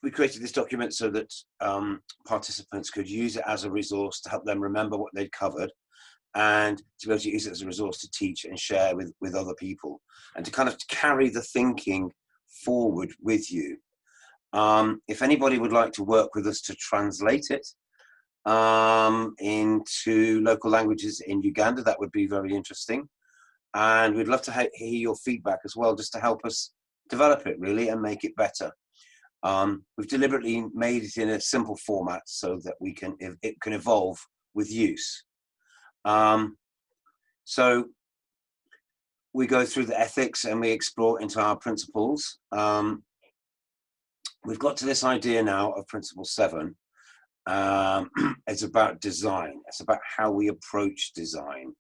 we created this document so that participants could use it as a resource to help them remember what they'd covered, and to be able to use it as a resource to teach and share with other people, and to kind of carry the thinking forward with you. If anybody would like to work with us to translate it into local languages in Uganda, that would be very interesting. And we'd love to hear your feedback as well, just to help us develop it really and make it better. We've deliberately made it in a simple format so that it can evolve with use. So we go through the ethics and we explore into our principles. We've got to this idea now of principle 7. It's about design. It's about how we approach design.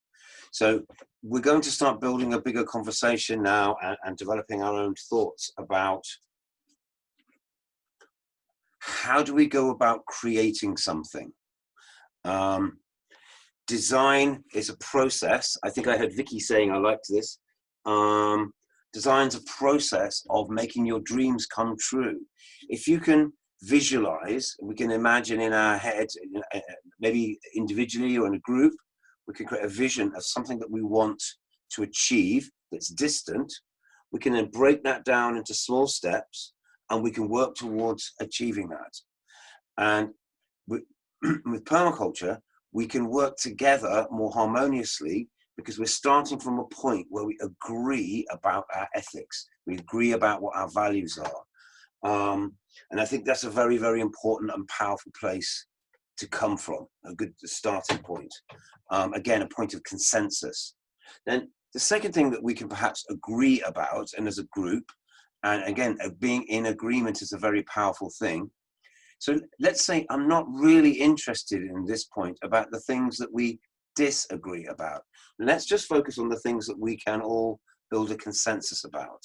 So we're going to start building a bigger conversation now and developing our own thoughts about how do we go about creating something. Design is a process. I think I heard Vicky saying I liked this. Design's a process of making your dreams come true. If you can visualize, we can imagine in our head, maybe individually or in a group, we can create a vision of something that we want to achieve that's distant. We can then break that down into small steps and we can work towards achieving that. And with permaculture, we can work together more harmoniously because we're starting from a point where we agree about our ethics. We agree about what our values are. And I think that's a very, very important and powerful place to come from, a good starting point. Again, a point of consensus. Then the second thing that we can perhaps agree about, and as a group, and again, being in agreement is a very powerful thing. So let's say I'm not really interested in this point about the things that we disagree about. Let's just focus on the things that we can all build a consensus about.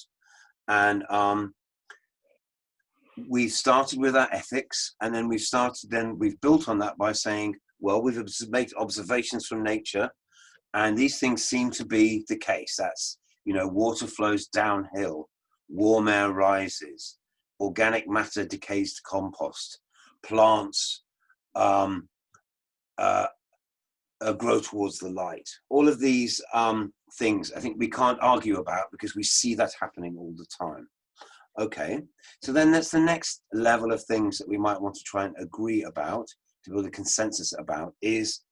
And we started with our ethics, and then we've built on that by saying, well, we've made observations from nature, and these things seem to be the case. That's, water flows downhill, warm air rises, organic matter decays to compost, plants grow towards the light. All of these things I think we can't argue about because we see that happening all the time. Okay, so then that's the next level of things that we might want to try and agree about, to build a consensus about, is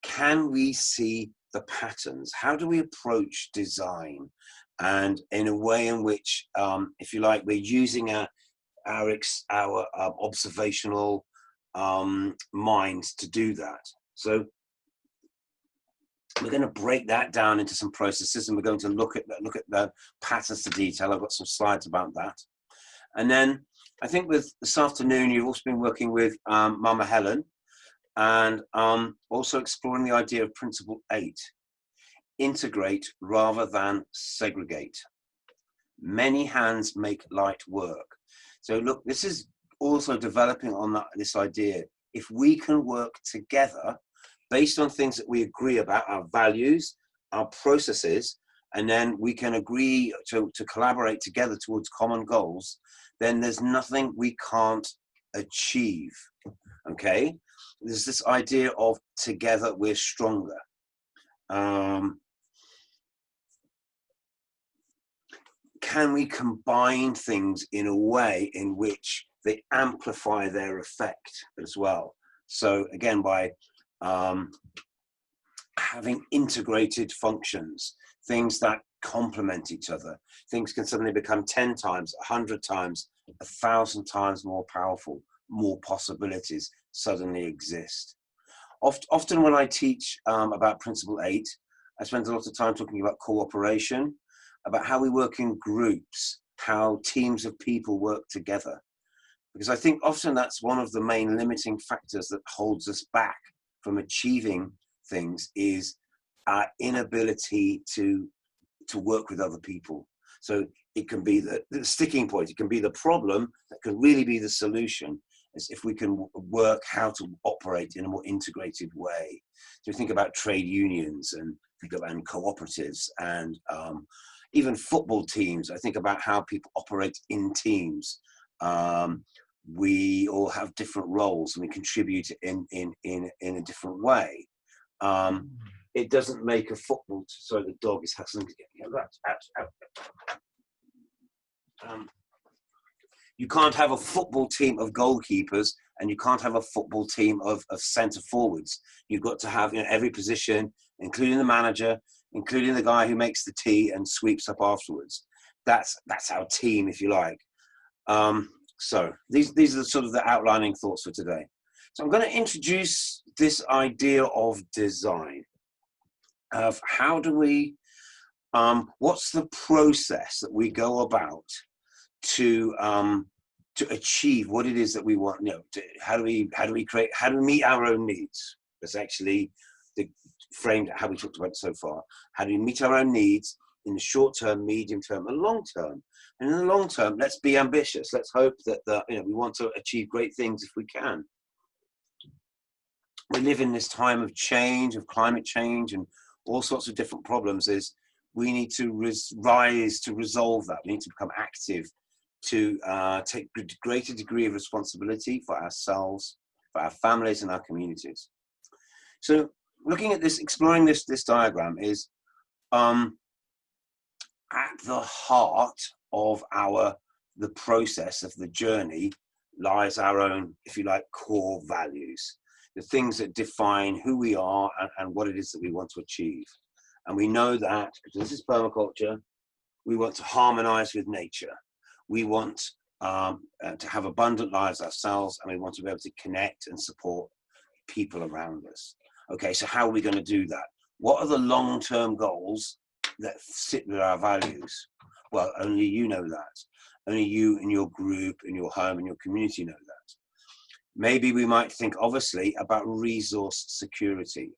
can we see the patterns? How do we approach design? And in a way in which, if you like, we're using our observational minds to do that. So we're going to break that down into some processes, and we're going to look at the patterns to detail. I've got some slides about that. And then I think with this afternoon, you've also been working with Mama Helen, and also exploring the idea of principle 8, integrate rather than segregate. Many hands make light work. So look, this is also developing on this idea. If we can work together based on things that we agree about, our values, our processes, and then we can agree to collaborate together towards common goals, then there's nothing we can't achieve, okay? There's this idea of together we're stronger. Can we combine things in a way in which they amplify their effect as well? So again, by having integrated functions, things that complement each other, things can suddenly become 10 times, 100 times, 1,000 times more powerful. More possibilities suddenly exist. Often when I teach about principle 8, I spend a lot of time talking about cooperation, about how we work in groups, how teams of people work together. Because I think often that's one of the main limiting factors that holds us back from achieving things, is our inability to work with other people. So it can be the sticking point, it can be the problem that can really be the solution, as if we can work how to operate in a more integrated way. So we think about trade unions and think about cooperatives and even football teams. I think about how people operate in teams. We all have different roles and we contribute in a different way. It doesn't make a football. Sorry, the dog is hustling to get out. You can't have a football team of goalkeepers, and you can't have a football team of centre forwards. You've got to have, you know, every position, including the manager, including the guy who makes the tea and sweeps up afterwards. That's our team, if you like. So these are the sort of the outlining thoughts for today. So I'm going to introduce this idea of design, of how do we, what's the process that we go about to achieve what it is that we want. You know, how do we meet our own needs? That's actually the framed how we talked about it so far. How do we meet our own needs in the short term, medium term, and long term? And in the long term, let's be ambitious. Let's hope that you know, we want to achieve great things if we can. We live in this time of change, of climate change, and all sorts of different problems. We need to rise to resolve that. We need to become active, to take a greater degree of responsibility for ourselves, for our families and our communities. So looking at this, exploring this diagram is at the heart of the process of the journey lies our own, if you like, core values, the things that define who we are and what it is that we want to achieve. And we know that, because this is permaculture, we want to harmonize with nature. We want to have abundant lives ourselves, and we want to be able to connect and support people around us. Okay, so how are we going to do that? What are the long-term goals that sit with our values? Well, only you know that. Only you in your group, in your home, in your community know that. Maybe we might think, obviously, about resource security.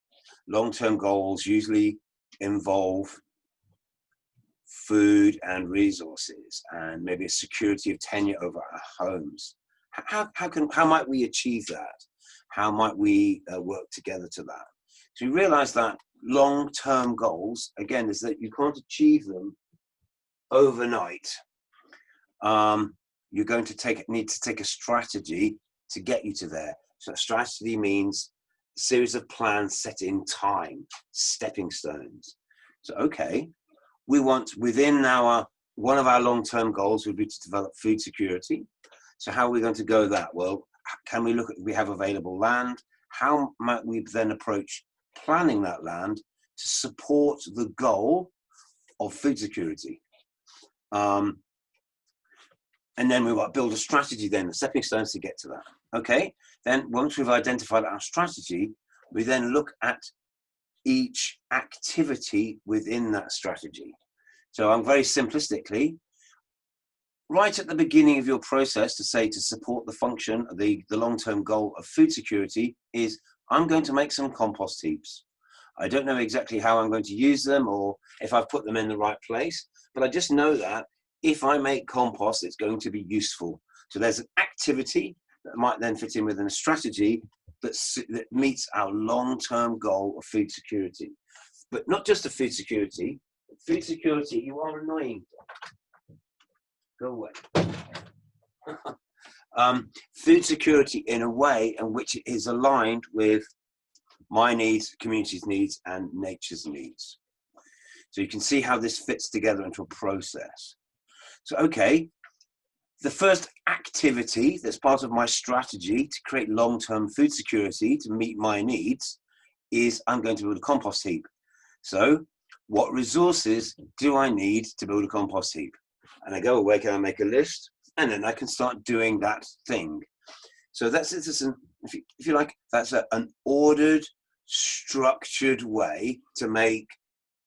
Long-term goals usually involve food and resources, and maybe a security of tenure over our homes. How might we achieve that? How might we work together to that? So we realize that long-term goals, again, is that you can't achieve them overnight. You're going to need to take a strategy to get you to there. So a strategy means a series of plans set in time, stepping stones. So, okay, we want within one of our long-term goals would be to develop food security. So how are we going to go that? Well, can we look at, we have available land. How might we then approach planning that land to support the goal of food security? And then we want to build a strategy then, the stepping stones to get to that. Okay, then once we've identified our strategy, we then look at each activity within that strategy. So I'm very simplistically, right at the beginning of your process to support the function, the long-term goal of food security is, I'm going to make some compost heaps. I don't know exactly how I'm going to use them or if I've put them in the right place, but I just know that if I make compost, it's going to be useful. So there's an activity that might then fit in within a strategy that meets our long-term goal of food security. But not just of food security, you are annoying. Go away. Food security in a way in which it is aligned with my needs, community's needs, and nature's needs. So you can see how this fits together into a process. So, okay, the first activity that's part of my strategy to create long-term food security to meet my needs is I'm going to build a compost heap. So what resources do I need to build a compost heap? And I go away, can I make a list? And then I can start doing that thing. So that's, if you like, that's an ordered, structured way to make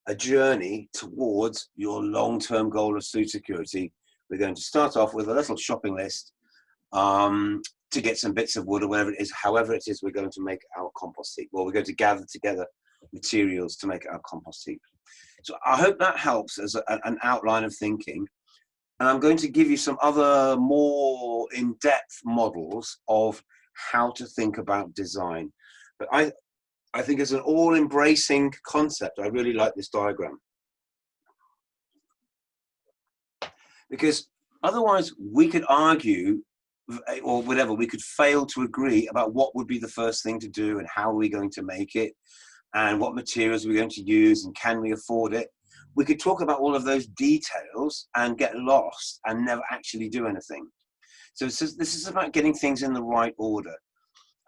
a journey towards your long-term goal of food security. We're going to start off with a little shopping list to get some bits of wood or whatever it is, however it is we're going to make our compost heap. Well, we're going to gather together materials to make our compost heap. So I hope that helps as an outline of thinking. And I'm going to give you some other more in-depth models of how to think about design. But I think as an all-embracing concept, I really like this diagram. Because Otherwise, we could argue or whatever, we could fail to agree about what would be the first thing to do and how are we going to make it and what materials we're going to use and can we afford it. We could talk about all of those details and get lost and never actually do anything. So this is about getting things in the right order.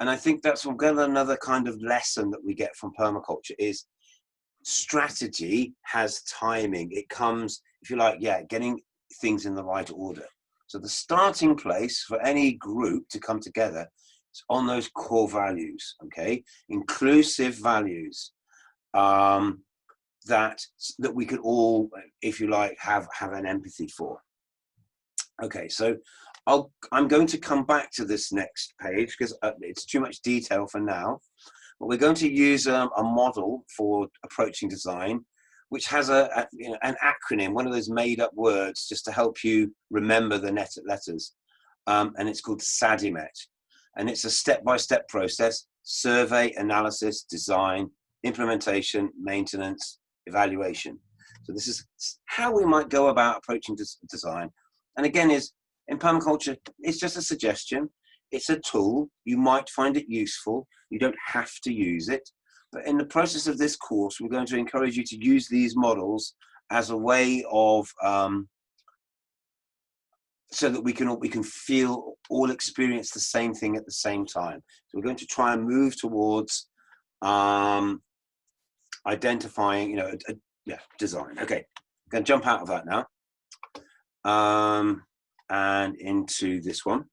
And I think that's another kind of lesson that we get from permaculture is strategy has timing. It comes, if you like, yeah, getting things in the right order. So the starting place for any group to come together is on those core values, okay? Inclusive values that we could all, if you like, have an empathy for. Okay, so I'm going to come back to this next page because it's too much detail for now. But we're going to use a model for approaching design, which has an acronym, one of those made-up words, just to help you remember the letters. And it's called SADIMET. And it's a step-by-step process: survey, analysis, design, implementation, maintenance, evaluation. So this is how we might go about approaching design. And again, in permaculture, it's just a suggestion. It's a tool. You might find it useful. You don't have to use it. But in the process of this course, we're going to encourage you to use these models as a way of, so that we can all experience the same thing at the same time. So we're going to try and move towards identifying, design. Okay, I'm going to jump out of that now and into this one.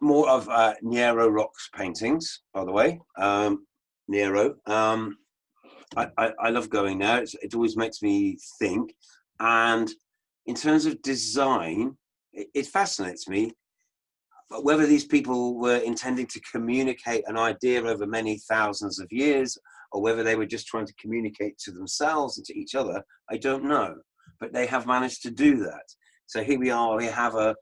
More of Nero Rock's paintings, by the way. Nero. I love going there. It always makes me think. And in terms of design, it fascinates me. But whether these people were intending to communicate an idea over many thousands of years, or whether they were just trying to communicate to themselves and to each other, I don't know. But they have managed to do that. So here we are. We have a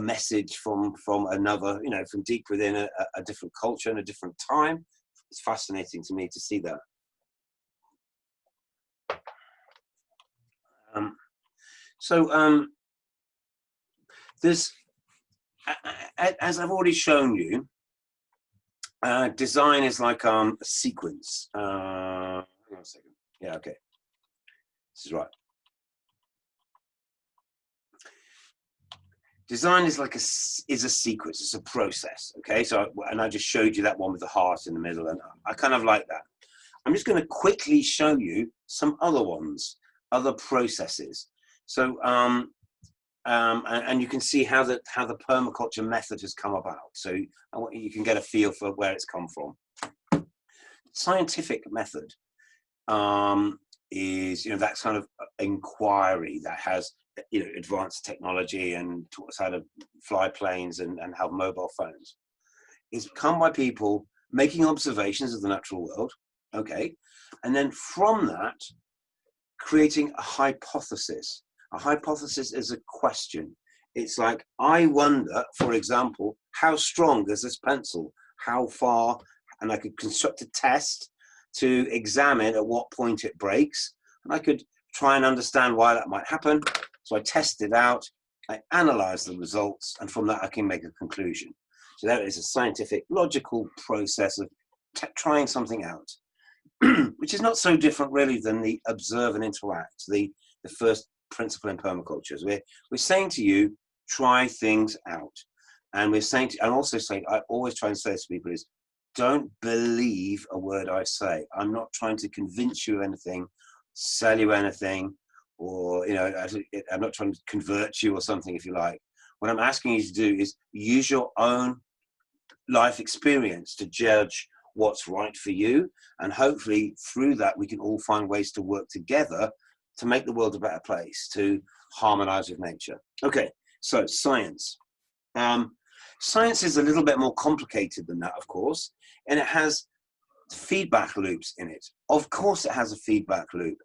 message from another, from deep within a different culture and a different time. It's fascinating to me to see that. There's, as I've already shown you, design is like a sequence. Hang on a second. Yeah, okay. This is right. Design is like a sequence. It's a process. Okay, so and I just showed you that one with the heart in the middle, and I kind of like that. I'm just going to quickly show you some other ones, other processes. So and you can see how the permaculture method has come about. So you can get a feel for where it's come from. Scientific method is that kind of inquiry that has advanced technology and taught us how to fly planes and have mobile phones. It's come by people making observations of the natural world, okay, and then from that creating a hypothesis. A hypothesis is a question. It's like, I wonder, for example, how strong is this pencil? How far? And I could construct a test to examine at what point it breaks. And I could try and understand why that might happen. So I test it out, I analyze the results, and from that I can make a conclusion. So that is a scientific, logical process of trying something out, which is not so different really than the observe and interact, the first principle in permaculture. We're saying to you, try things out. And we're saying to, and also saying, I always try and say this to people is, don't believe a word I say. I'm not trying to convince you of anything, sell you anything, or I'm not trying to convert you or something, if you like. What I'm asking you to do is use your own life experience to judge what's right for you, and hopefully through that we can all find ways to work together to make the world a better place, to harmonize with nature. Okay, so science. Science is a little bit more complicated than that, of course, and it has feedback loops in it. Of course it has a feedback loop,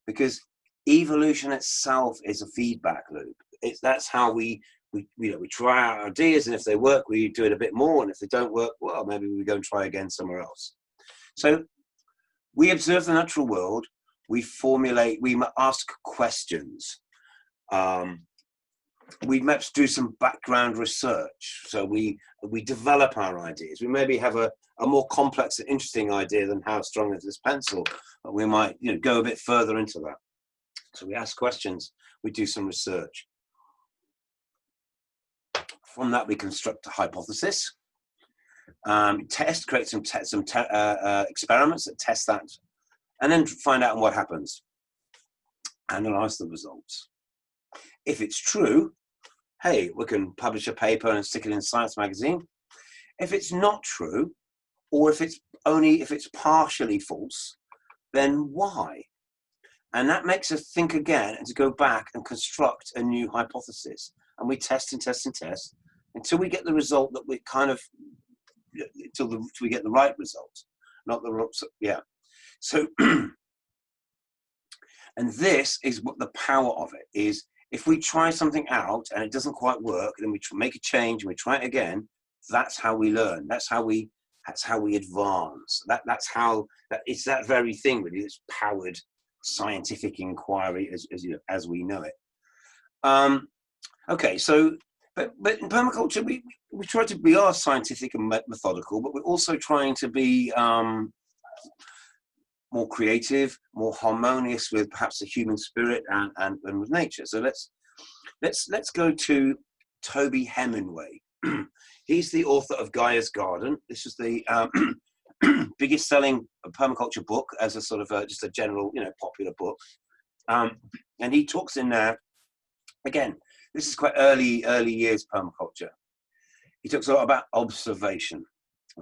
because evolution itself is a feedback loop. That's how we try our ideas, and if they work, we do it a bit more, and if they don't work, well, maybe we go and try again somewhere else. So we observe the natural world. we ask questions. We perhaps do some background research. So we develop our ideas. We maybe have a more complex and interesting idea than how strong is this pencil, but we might, you know, go a bit further into that. So we ask questions, we do some research. From that, we construct a hypothesis, create some experiments that test that, and then find out what happens. Analyze the results. If it's true, hey, we can publish a paper and stick it in Science magazine. If it's not true, or if it's partially false, then why? And that makes us think again and to go back and construct a new hypothesis. And we test and test and test until we get the result that we kind of, until we get the right result, not the, yeah. So, and this is what the power of it is. If we try something out and it doesn't quite work, then we make a change and we try it again. That's how we learn. That's how we advance. That's how it's that very thing really. It's powered scientific inquiry as we know it. Okay, so but in permaculture we try to be scientific and methodical, but we're also trying to be more creative, more harmonious with perhaps the human spirit and with nature. So let's go to Toby Hemingway. He's the author of Gaia's Garden. This is the biggest selling permaculture book as a sort of just a general, you know, popular book. And he talks in there, again, this is quite early years permaculture. He talks a lot about observation,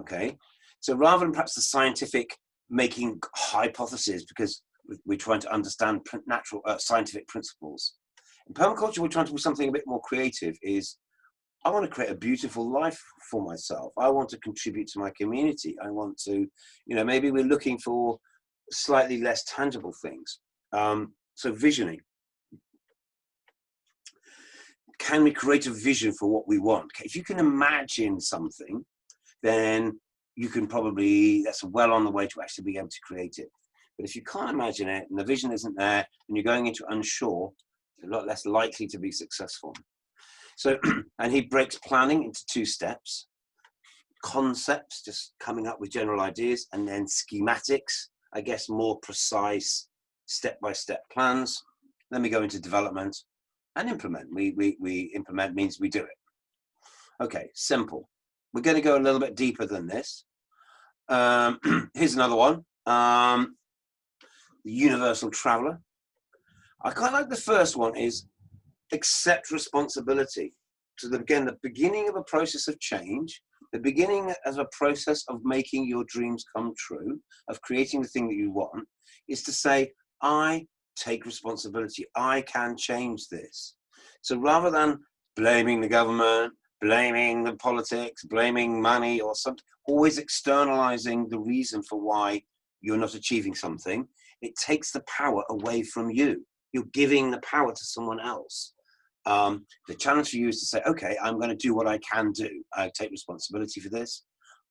okay? So rather than perhaps the scientific making hypotheses, because we're trying to understand natural scientific principles. In permaculture, we're trying to do something a bit more creative. I want to create a beautiful life for myself. I want to contribute to my community. I want to, you know, maybe we're looking for slightly less tangible things. So visioning. Can we create a vision for what we want? If you can imagine something, then you can probably, that's well on the way to actually being able to create it. But if you can't imagine it and the vision isn't there and you're going into unsure, it's a lot less likely to be successful. So, and he breaks planning into 2 steps. Concepts, just coming up with general ideas, and then schematics, I guess more precise step-by-step plans. Then we go into development and implement. We implement means we do it. Okay, simple. We're going to go a little bit deeper than this. Here's another one. The Universal Traveler. I quite like the first one is accept responsibility. So again, the beginning of a process of change, the beginning as a process of making your dreams come true, of creating the thing that you want, is to say, I take responsibility. I can change this. So rather than blaming the government, blaming the politics, blaming money or something, always externalizing the reason for why you're not achieving something, it takes the power away from you. You're giving the power to someone else. The challenge for you is to say, okay, I'm going to do what I can do. I take responsibility for this.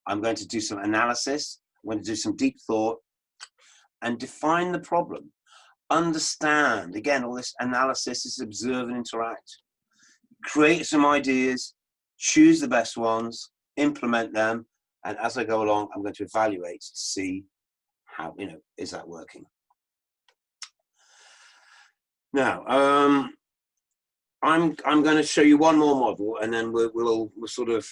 I'm going to do some analysis. I'm going to do some deep thought and define the problem. Understand, again, all this analysis is observe and interact. Create some ideas, choose the best ones, implement them. And as I go along, I'm going to evaluate to see how, you know, is that working? Now, I'm going to show you one more model, and then we'll sort of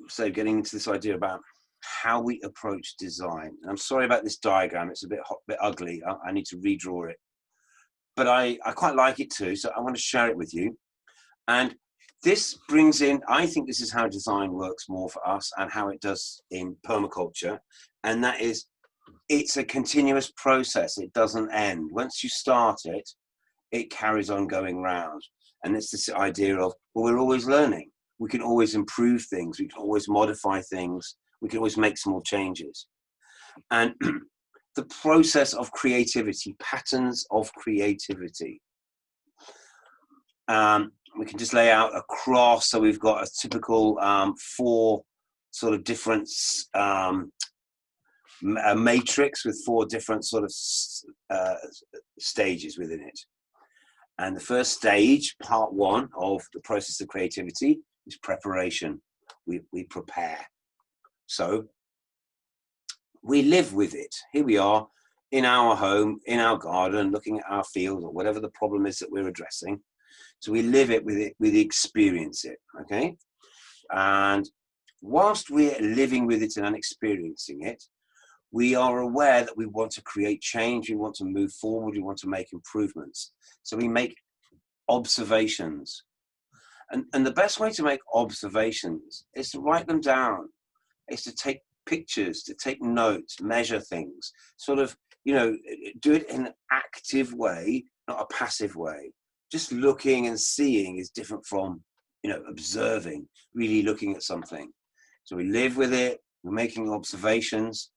say getting into this idea about how we approach design. And I'm sorry about this diagram; it's a bit ugly. I need to redraw it, but I quite like it too. So I want to share it with you. And this brings in, I think this is how design works more for us, and how it does in permaculture, and that is, it's a continuous process. It doesn't end. Once you start it, it carries on going round. And it's this idea of, well, we're always learning. We can always improve things. We can always modify things. We can always make small changes. And the process of creativity, patterns of creativity. We can just lay out a cross. So we've got a typical 4 sort of different a matrix with 4 different sort of stages within it. And the first stage, part 1 of the process of creativity, is preparation. We prepare. So we live with it. Here we are in our home, in our garden, looking at our field or whatever the problem is that we're addressing. So we live it, we experience it, okay? And whilst we're living with it and experiencing it, we are aware that we want to create change, we want to move forward, we want to make improvements. So we make observations. And the best way to make observations is to write them down, is to take pictures, to take notes, measure things, sort of, you know, do it in an active way, not a passive way. Just looking and seeing is different from, you know, observing, really looking at something. So we live with it, we're making observations,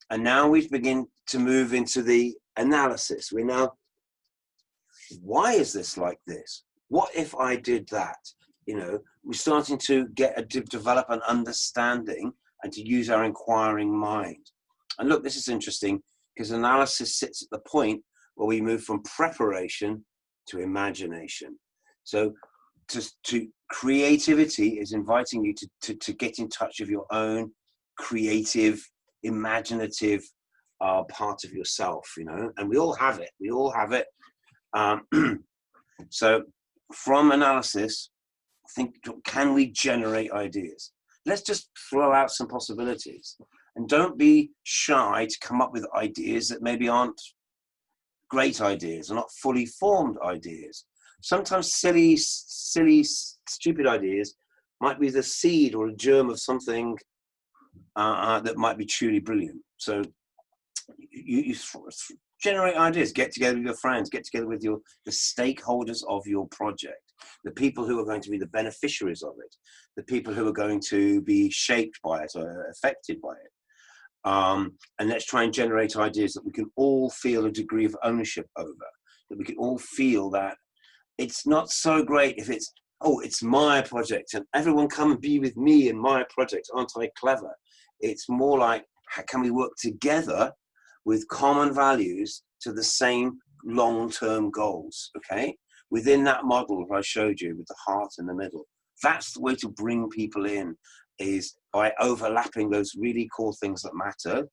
and now we begin to move into the analysis. We now, why is this like this? What if I did that? You know, we're starting to develop an understanding and to use our inquiring mind. And look, this is interesting because analysis sits at the point where we move from preparation to imagination. So to creativity is inviting you to get in touch with your own creative, imaginative part of yourself, you know, and we all have it. We all have it. So from analysis, think, can we generate ideas? Let's just throw out some possibilities, and don't be shy to come up with ideas that maybe aren't great ideas or not fully formed ideas. Sometimes silly, stupid ideas might be the seed or a germ of something that might be truly brilliant. So you generate ideas, get together with your friends, get together with the stakeholders of your project, the people who are going to be the beneficiaries of it, the people who are going to be shaped by it or affected by it. And let's try and generate ideas that we can all feel a degree of ownership over, that we can all feel that it's not so great if it's, oh, it's my project and everyone come and be with me in my project, aren't I clever? It's more like, how can we work together with common values to the same long-term goals, okay? Within that model that I showed you with the heart in the middle, that's the way to bring people in, is by overlapping those really core things that matter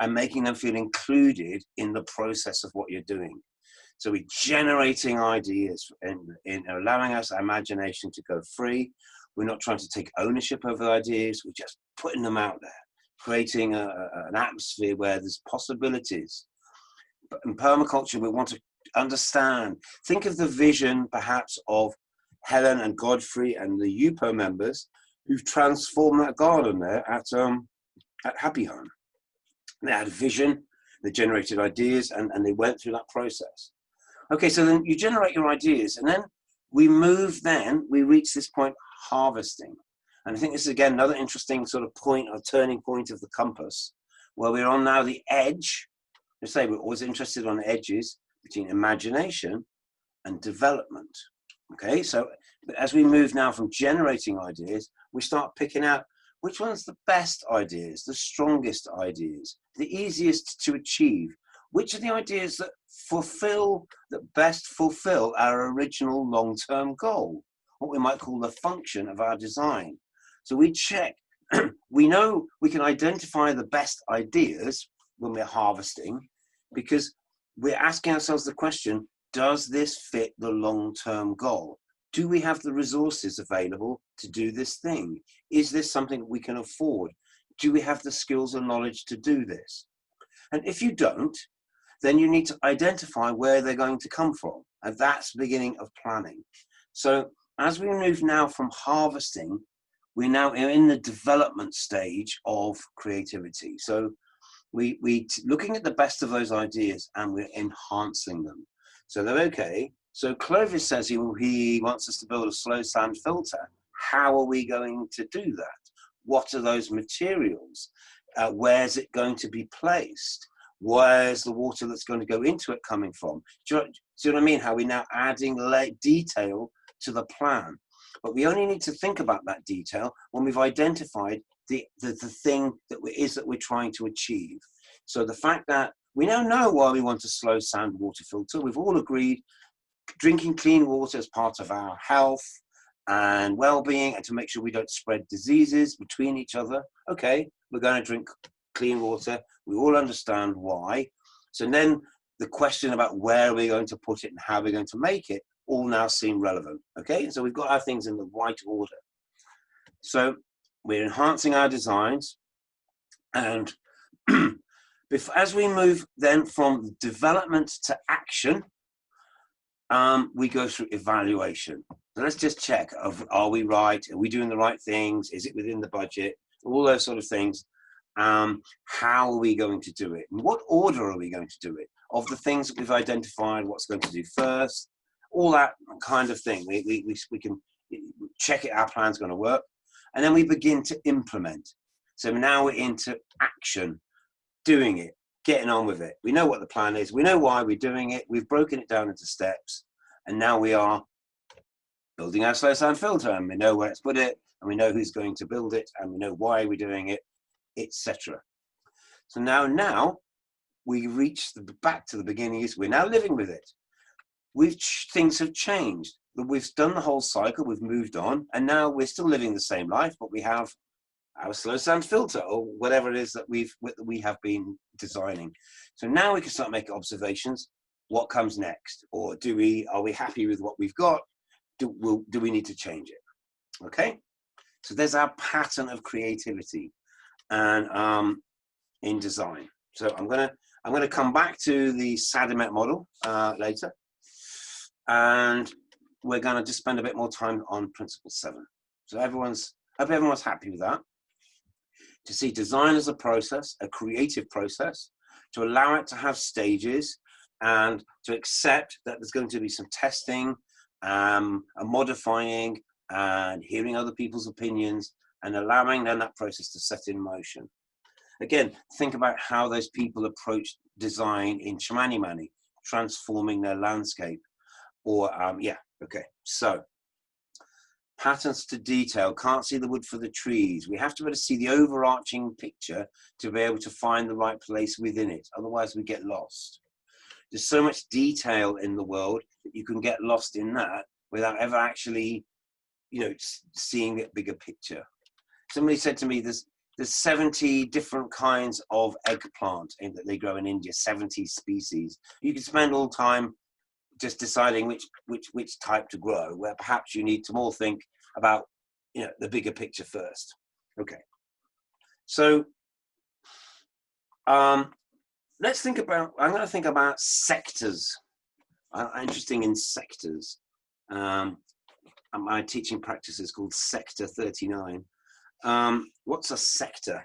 and making them feel included in the process of what you're doing. So we're generating ideas in allowing us our imagination to go free. We're not trying to take ownership over the ideas, we're just putting them out there, creating an atmosphere where there's possibilities. But in permaculture, we want to understand, think of the vision perhaps of Helen and Godfrey and the EUPO members who've transformed that garden there at Happy Home. They had a vision, they generated ideas, and they went through that process. Okay, so then you generate your ideas, and then we reach this point, harvesting. And I think this is, again, another interesting sort of point or turning point of the compass, where we're on now the edge. Let's say we're always interested on the edges between imagination and development. Okay, so as we move now from generating ideas, we start picking out which one's the best ideas, the strongest ideas, the easiest to achieve, which are the ideas that best fulfill our original long-term goal, what we might call the function of our design. So we check, we know we can identify the best ideas when we're harvesting, because we're asking ourselves the question, does this fit the long-term goal? Do we have the resources available to do this thing? Is this something we can afford? Do we have the skills and knowledge to do this? And if you don't, then you need to identify where they're going to come from. And that's the beginning of planning. So as we move now from harvesting, we're now in the development stage of creativity. So we're looking at the best of those ideas and we're enhancing them. So they're okay. So Clovis says he wants us to build a slow sand filter. How are we going to do that? What are those materials? Where's it going to be placed? Where's the water that's going to go into it coming from? Do you know what I mean? How we're now adding detail to the plan. But we only need to think about that detail when we've identified the thing that we're trying to achieve. So the fact that we now know why we want a slow sound water filter, we've all agreed drinking clean water is part of our health and well-being, and to make sure we don't spread diseases between each other. Okay, we're going to drink clean water. We all understand why. So then the question about where we're going to put it and how we're going to make it all now seem relevant. Okay, so we've got our things in the right order. So we're enhancing our designs, and as we move then from development to action, we go through evaluation. So let's just check, are we right? Are we doing the right things? Is it within the budget? All those sort of things. How are we going to do it? In what order are we going to do it? Of the things that we've identified, what's going to do first? All that kind of thing. We can check it, our plan's going to work. And then we begin to implement. So now we're into action, doing it, getting on with it. We know what the plan is. We know why we're doing it. We've broken it down into steps. And now we are building our slow sound filter, and we know where to put it, and we know who's going to build it, and we know why we're doing it, etc. So now we reach back to the beginning. We're now living with it. Things have changed. We've done the whole cycle. We've moved on, and now we're still living the same life, but we have our slow sound filter, or whatever it is that we have been designing. So now we can start making observations. What comes next? Or are we happy with what we've got? Do we need to change it? Okay. So there's our pattern of creativity and in design. So I'm gonna come back to the Sadimet model later, and we're gonna just spend a bit more time on principle 7. So hope everyone's happy with that. To see design as a process, a creative process, to allow it to have stages, and to accept that there's going to be some testing, and modifying, and hearing other people's opinions, and allowing then that process to set in motion. Again, think about how those people approach design in Chimanimani, transforming their landscape. Or, okay, so patterns to detail, can't see the wood for the trees. We have to be able to see the overarching picture to be able to find the right place within it. Otherwise we get lost. There's so much detail in the world that you can get lost in that without ever actually, seeing that bigger picture. Somebody said to me, there's 70 different kinds of eggplant that they grow in India, 70 species. You can spend all time just deciding which type to grow, where perhaps you need to more think about, the bigger picture first. Okay. So, let's think about, I'm going to think about sectors. I'm interested in sectors. My teaching practice is called Sector 39. What's a sector?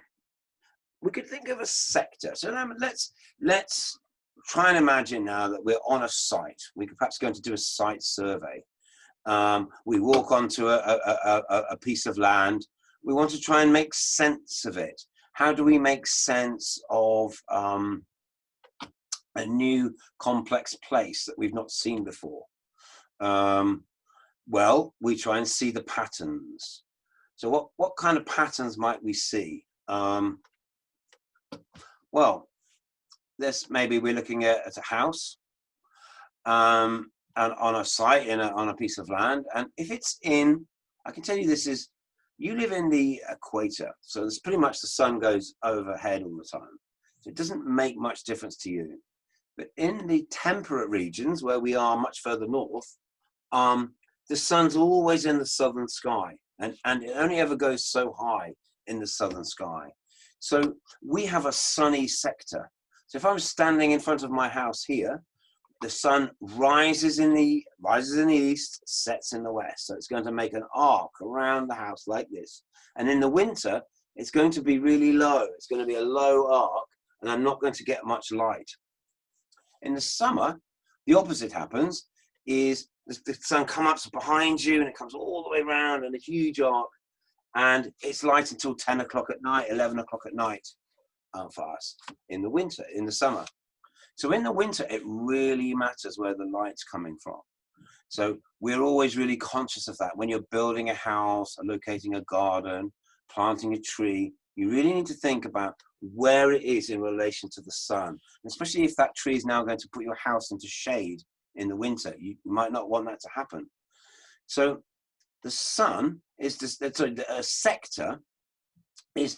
We could think of a sector. So let's try and imagine now that we're on a site. We could perhaps go to do a site survey. We walk onto a piece of land. We want to try and make sense of it. How do we make sense of a new complex place that we've not seen before? Well, we try and see the patterns. So what kind of patterns might we see? Well, maybe we're looking at a house and on a site on a piece of land. And if it's I can tell you you live in the equator. So it's pretty much the sun goes overhead all the time. So it doesn't make much difference to you. But in the temperate regions where we are much further north, the sun's always in the southern sky, and it only ever goes so high in the southern sky. So we have a sunny sector. So if I'm standing in front of my house here, the sun rises in the east, sets in the west. So it's going to make an arc around the house like this. And in the winter, it's going to be really low. It's going to be a low arc, and I'm not going to get much light. In the summer, the opposite happens, is the sun comes up behind you and it comes all the way around in a huge arc, and it's light until 10 o'clock at night, 11 o'clock at night for us in the winter, in the summer. So in the winter, it really matters where the light's coming from. So we're always really conscious of that. When you're building a house, locating a garden, planting a tree, You really need to think about where it is in relation to the sun, especially if that tree is now going to put your house into shade in the winter. You might not want that to happen. So the sun is a sector is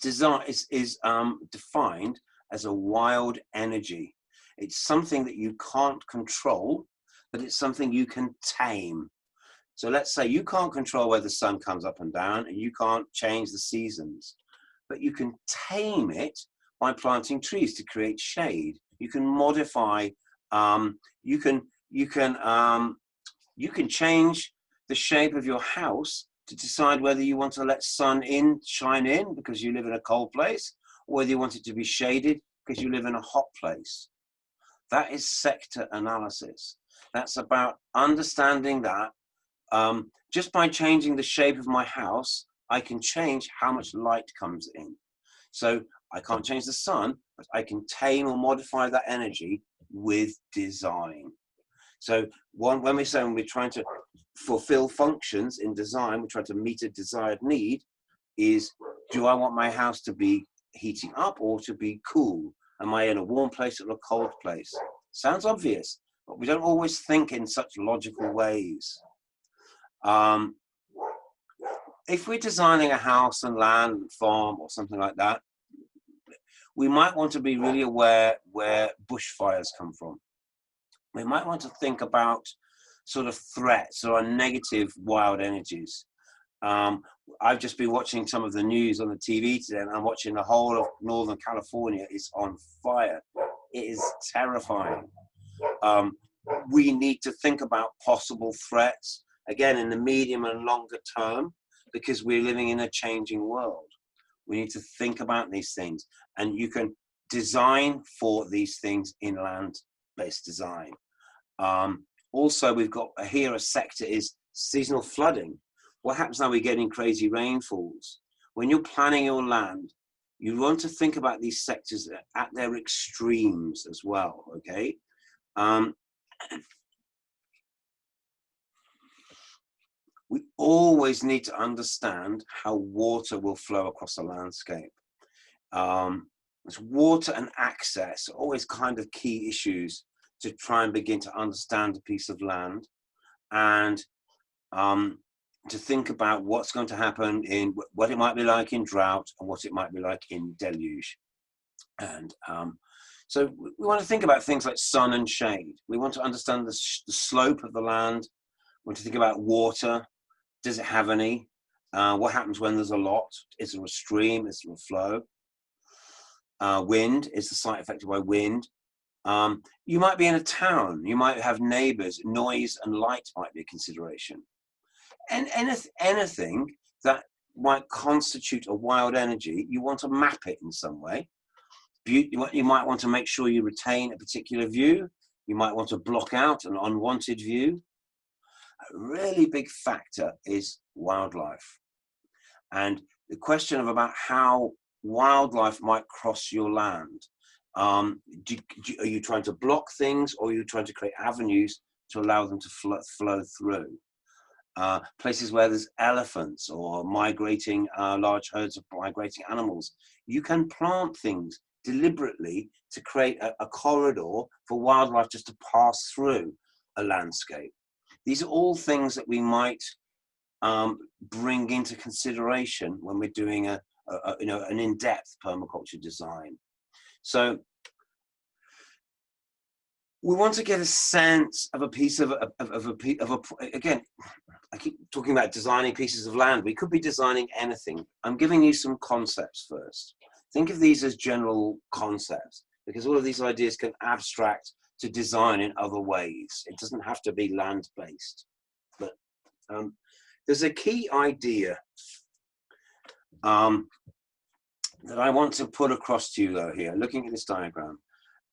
defined as a wild energy. It's something that you can't control, but it's something you can tame. So let's say you can't control where the sun comes up and down, and you can't change the seasons, but you can tame it by planting trees to create shade. You can modify. You can change the shape of your house to decide whether you want to let sun shine in because you live in a cold place, or whether you want it to be shaded because you live in a hot place. That is sector analysis. That's about understanding that just by changing the shape of my house, I can change how much light comes in. So I can't change the sun, but I can tame or modify that energy with design. So when we're saying we're trying to fulfill functions in design, we're trying to meet a desired need, is do I want my house to be heating up or to be cool? Am I in a warm place or a cold place? Sounds obvious, but we don't always think in such logical ways. If we're designing a house and land, farm or something like that, we might want to be really aware where bushfires come from. We might want to think about sort of threats or negative wild energies. I've just been watching some of the news on the TV today, and I'm watching the whole of Northern California is on fire. It is terrifying. We need to think about possible threats, again, in the medium and longer term, because we're living in a changing world. We need to think about these things, and you can design for these things in land-based design. Also, we've got here a sector is seasonal flooding. What happens now we're getting crazy rainfalls? When you're planning your land, you want to think about these sectors at their extremes as well, okay? We always need to understand how water will flow across a landscape. Water and access are always kind of key issues to try and begin to understand a piece of land, and to think about what's going to happen in what it might be like in drought and what it might be like in deluge. And so we want to think about things like sun and shade. We want to understand the slope of the land. We want to think about water. Does it have any? What happens when there's a lot? Is there a stream? Is there a flow? Wind, is the site affected by wind? You might be in a town, you might have neighbors, noise and light might be a consideration. And anything that might constitute a wild energy, you want to map it in some way. You might want to make sure you retain a particular view. You might want to block out an unwanted view. A really big factor is wildlife. And the question of about how wildlife might cross your land. Are you trying to block things, or are you trying to create avenues to allow them to flow through? Places where there's elephants or migrating, large herds of migrating animals, you can plant things deliberately to create a corridor for wildlife just to pass through a landscape. These are all things that we might bring into consideration when we're doing an in-depth permaculture design. So we want to get a sense of a piece of again, I keep talking about designing pieces of land. We could be designing anything. I'm giving you some concepts first. Think of these as general concepts, because all of these ideas can abstract to design in other ways. It doesn't have to be land-based. But there's a key idea that I want to put across to you though here, looking at this diagram.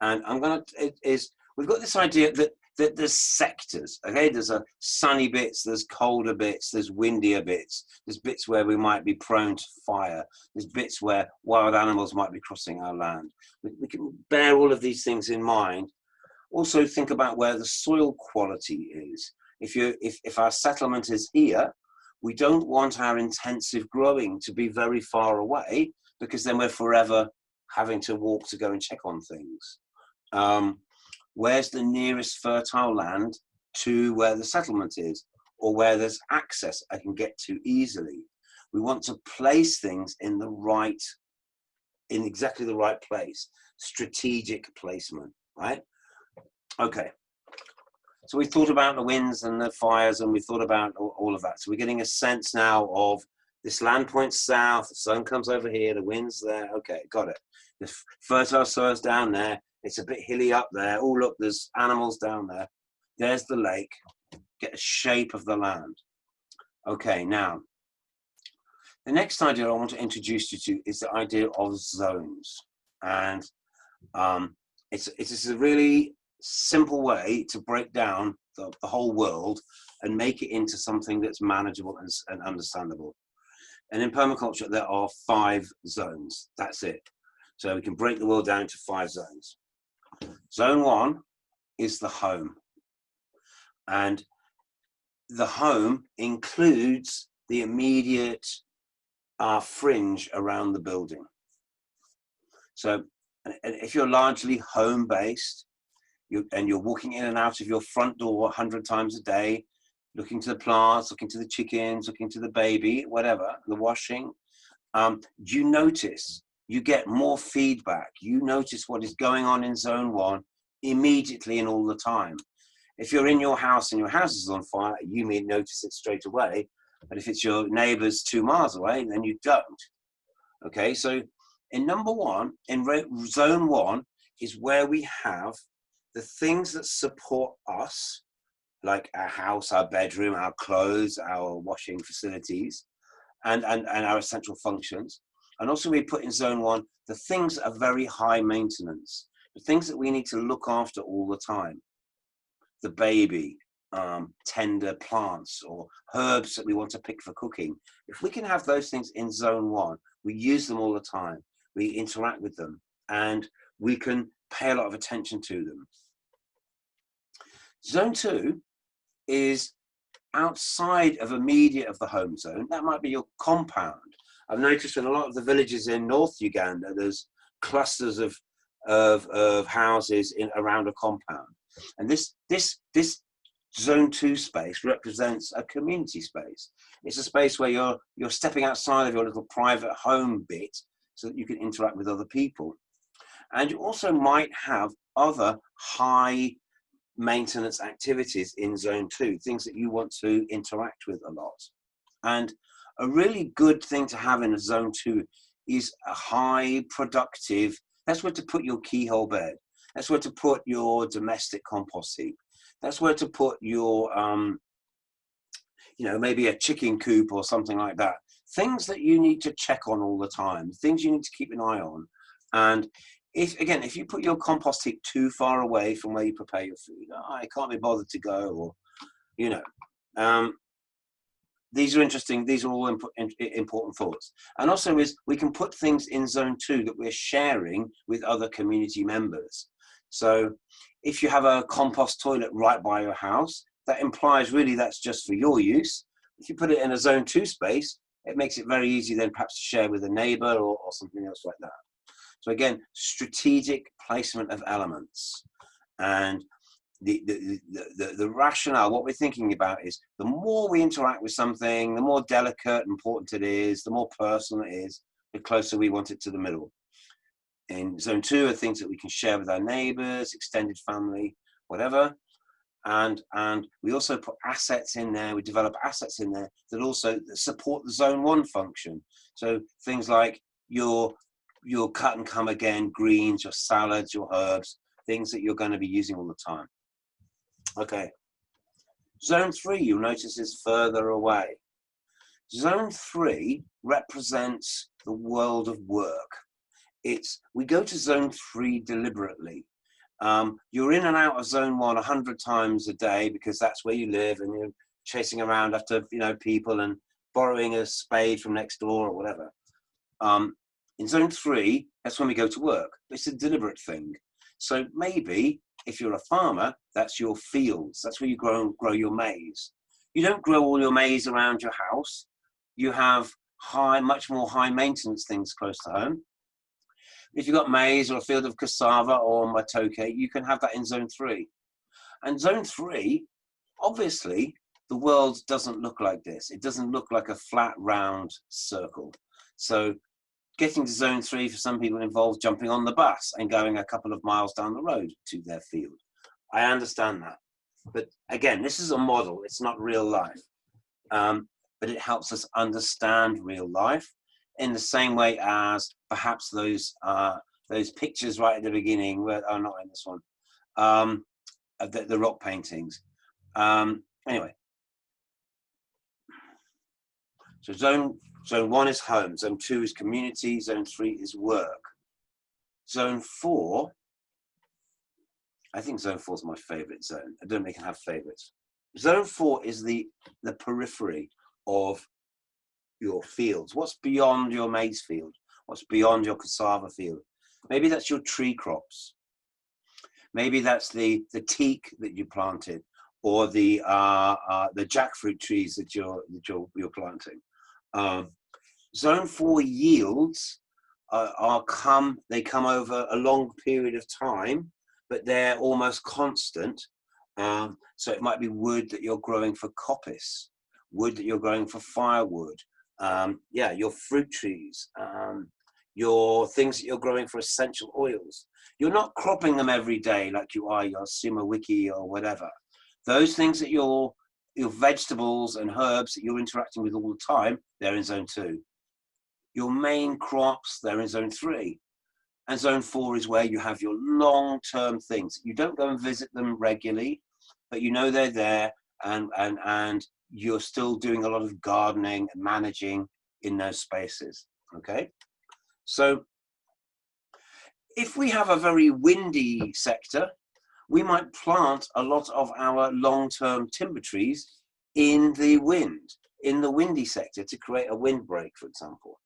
And we've got this idea that there's sectors, okay? There's sunny bits, there's colder bits, there's windier bits, there's bits where we might be prone to fire, there's bits where wild animals might be crossing our land. We can bear all of these things in mind. Also think about where the soil quality is. If our settlement is here, we don't want our intensive growing to be very far away, because then we're forever having to walk to go and check on things. Where's the nearest fertile land to where the settlement is, or where there's access I can get to easily? We want to place things in exactly the right place. Strategic placement, right? Okay. So we thought about the winds and the fires, and we thought about all of that. So we're getting a sense now of this land points south, the sun comes over here, the wind's there. Okay, got it. The fertile soil's down there. It's a bit hilly up there. Oh, look, there's animals down there. There's the lake. Get a shape of the land. Okay, now, the next idea I want to introduce you to is the idea of zones. And it's a really simple way to break down the whole world and make it into something that's manageable and understandable. And in permaculture, there are 5 zones. That's it. So we can break the world down into 5 zones. Zone 1 is the home. And the home includes the immediate fringe around the building. So if you're largely home-based, and you're walking in and out of your front door 100 times a day, looking to the plants, looking to the chickens, looking to the baby, whatever, the washing, you notice, you get more feedback. You notice what is going on in zone 1 immediately and all the time. If you're in your house and your house is on fire, you may notice it straight away. But if it's your neighbors 2 miles away, then you don't. Okay, so in number 1, in zone 1 is where we have the things that support us, like our house, our bedroom, our clothes, our washing facilities, and our essential functions. And also we put in zone 1 the things that are very high maintenance, the things that we need to look after all the time. The baby, tender plants, or herbs that we want to pick for cooking. If we can have those things in zone 1, we use them all the time, we interact with them, and we can pay a lot of attention to them. Zone 2 is outside of immediate of the home zone. That might be your compound. I've noticed in a lot of the villages in North Uganda, there's clusters of houses around a compound. And this zone 2 space represents a community space. It's a space where you're stepping outside of your little private home bit so that you can interact with other people. And you also might have other high maintenance activities in zone 2, things that you want to interact with a lot. And a really good thing to have in a zone 2 is a high productive, that's where to put your keyhole bed. That's where to put your domestic compost heap. That's where to put your, maybe a chicken coop or something like that. Things that you need to check on all the time, things you need to keep an eye on. And if you put your compost heap too far away from where you prepare your food, I can't be bothered to go, or, these are interesting. These are all important thoughts. And also we can put things in zone 2 that we're sharing with other community members. So if you have a compost toilet right by your house, that implies really that's just for your use. If you put it in a zone 2 space, it makes it very easy then perhaps to share with a neighbor or something else like that. So again, strategic placement of elements. And the rationale, what we're thinking about is the more we interact with something, the more delicate and important it is, the more personal it is, the closer we want it to the middle. In zone 2 are things that we can share with our neighbors, extended family, whatever. And we also put assets in there, we develop assets in there that also support the zone 1 function. So things like your cut and come again greens, your salads, your herbs, things that you're going to be using all the time. Okay, zone 3 you'll notice is further away. Zone 3 represents the world of work. We go to zone 3 deliberately. You're in and out of zone 1 100 times a day because that's where you live, and you're chasing around after people and borrowing a spade from next door or whatever. In zone 3, that's when we go to work. It's a deliberate thing. So maybe if you're a farmer, that's your fields. That's where you grow your maize. You don't grow all your maize around your house. You have much more high maintenance things close to home. If you've got maize or a field of cassava or matoke, you can have that in zone 3. And zone 3, obviously, the world doesn't look like this. It doesn't look like a flat, round circle. So getting to zone 3 for some people involves jumping on the bus and going a couple of miles down the road to their field. I understand that. But again, this is a model. It's not real life. But it helps us understand real life in the same way as perhaps those pictures right at the beginning were not in this one, the rock paintings. Anyway, so zone 1 is home, zone 2 is community, zone 3 is work. Zone 4, I think zone 4 is my favorite zone. I don't think I can have favorites. Zone 4 is the periphery of your fields. What's beyond your maize field? What's beyond your cassava field? Maybe that's your tree crops. Maybe that's the teak that you planted, or the jackfruit trees that you're planting. Zone 4 yields they come over a long period of time, but they're almost constant. So it might be wood that you're growing for coppice, wood that you're growing for firewood. Your fruit trees, your things that you're growing for essential oils. You're not cropping them every day like you are your Sumo Wiki or whatever. Those things that your vegetables and herbs that you're interacting with all the time, they're in zone 2. Your main crops, they're in zone 3. And zone 4 is where you have your long-term things. You don't go and visit them regularly, but you know they're there, and you're still doing a lot of gardening and managing in those spaces, okay? So if we have a very windy sector, we might plant a lot of our long-term timber trees in the windy sector to create a windbreak, for example.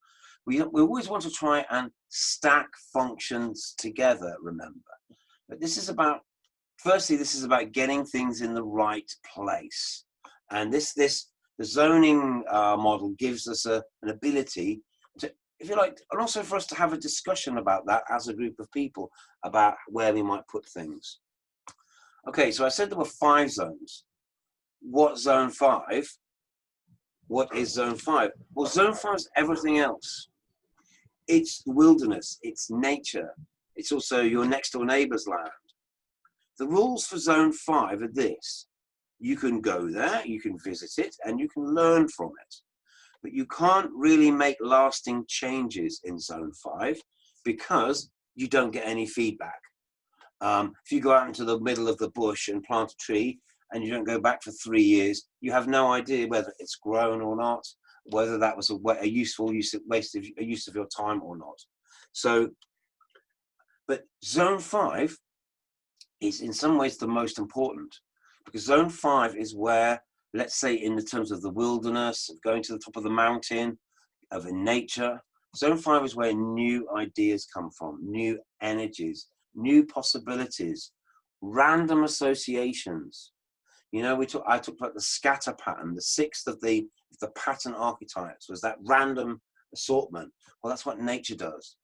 We always want to try and stack functions together, remember. But this is about, firstly, this is about getting things in the right place. And the zoning model gives us an ability to, if you like, and also for us to have a discussion about that as a group of people about where we might put things. Okay, so I said there were 5 zones. What's zone 5? What is zone 5? Well, zone 5 is everything else. It's the wilderness, it's nature. It's also your next door neighbor's land. The rules for zone 5 are this. You can go there, you can visit it, and you can learn from it. But you can't really make lasting changes in zone 5 because you don't get any feedback. If you go out into the middle of the bush and plant a tree and you don't go back for 3 years, you have no idea whether it's grown or not, whether that was a useful use of your time or not. So, but zone 5 is in some ways the most important, because zone 5 is where, let's say in the terms of the wilderness, of going to the top of the mountain, of in nature, zone 5 is where new ideas come from, new energies, new possibilities, random associations. You know, I talked about the scatter pattern, the 6th of the pattern archetypes was that random assortment. Well, that's what nature does.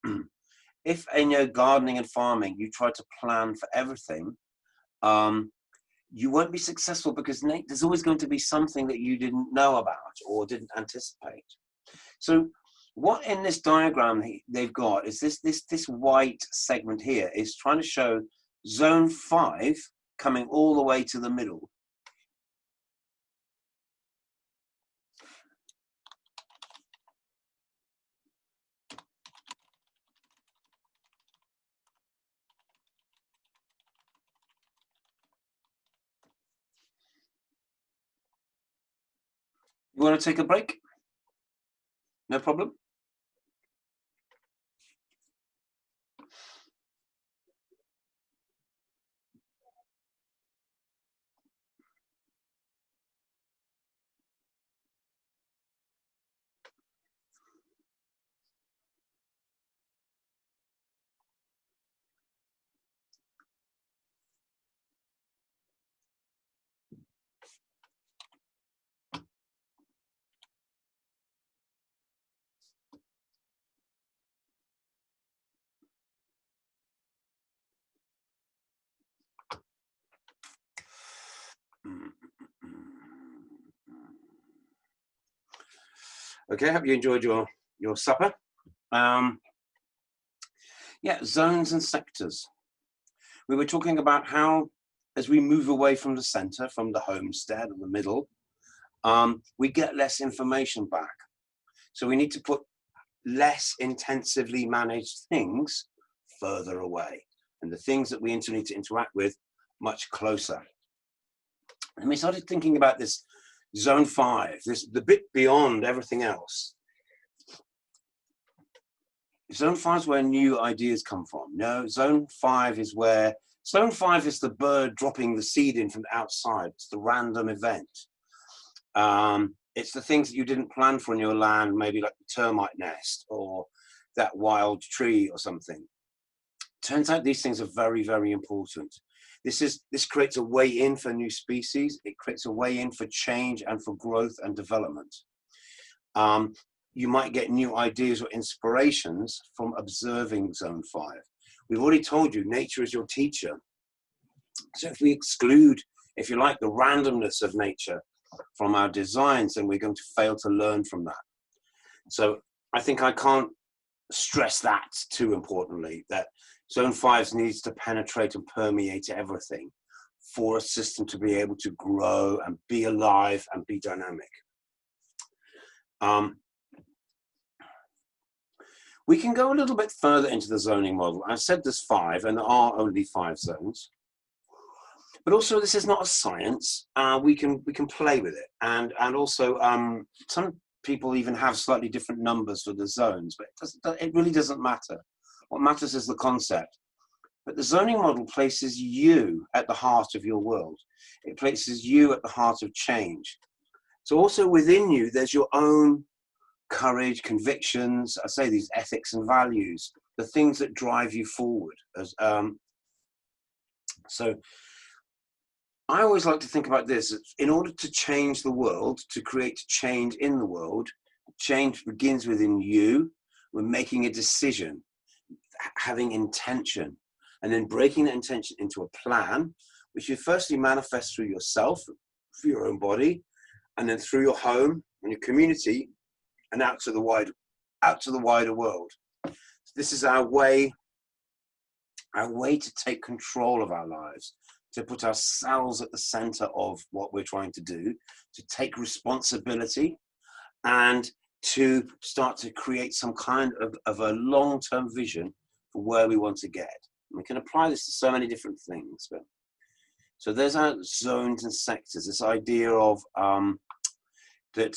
If in your gardening and farming, you try to plan for everything, you won't be successful because there's always going to be something that you didn't know about or didn't anticipate. So what in this diagram they've got is this white segment here is trying to show zone 5 coming all the way to the middle. You want to take a break? No problem. Okay, hope you enjoyed your supper. Yeah, zones and sectors. We were talking about how, as we move away from the center, from the homestead or the middle, we get less information back. So we need to put less intensively managed things further away, and the things that we need to interact with much closer. And we started thinking about this zone 5, the bit beyond everything else. Zone 5 is where new ideas come from. No, zone 5 is the bird dropping the seed in from the outside. It's the random event. It's the things that you didn't plan for in your land, maybe like the termite nest or that wild tree or something. Turns out these things are very, very important. This creates a way in for new species. It creates a way in for change and for growth and development. You might get new ideas or inspirations from observing zone 5. We've already told you, nature is your teacher. So if we exclude, if you like, the randomness of nature from our designs, then we're going to fail to learn from that. So I think I can't stress that too importantly, that zone 5 needs to penetrate and permeate everything for a system to be able to grow and be alive and be dynamic. We can go a little bit further into the zoning model. I said there's 5, and there are only 5 zones. But also, this is not a science. We can play with it, and also some people even have slightly different numbers for the zones, but it really doesn't matter. What matters is the concept. But the zoning model places you at the heart of your world. It places you at the heart of change. So also within you, there's your own courage, convictions, I say these ethics and values, the things that drive you forward. So I always like to think about this. In order to change the world, to create change in the world, change begins within you. We're making a decision, having intention, and then breaking that intention into a plan, which you firstly manifest through yourself, through your own body, and then through your home and your community, and out to the wider world. This is our way to take control of our lives, to put ourselves at the center of what we're trying to do, to take responsibility, and to start to create some kind of a long-term vision for where we want to get. And we can apply this to so many different things. So there's our zones and sectors, this idea of that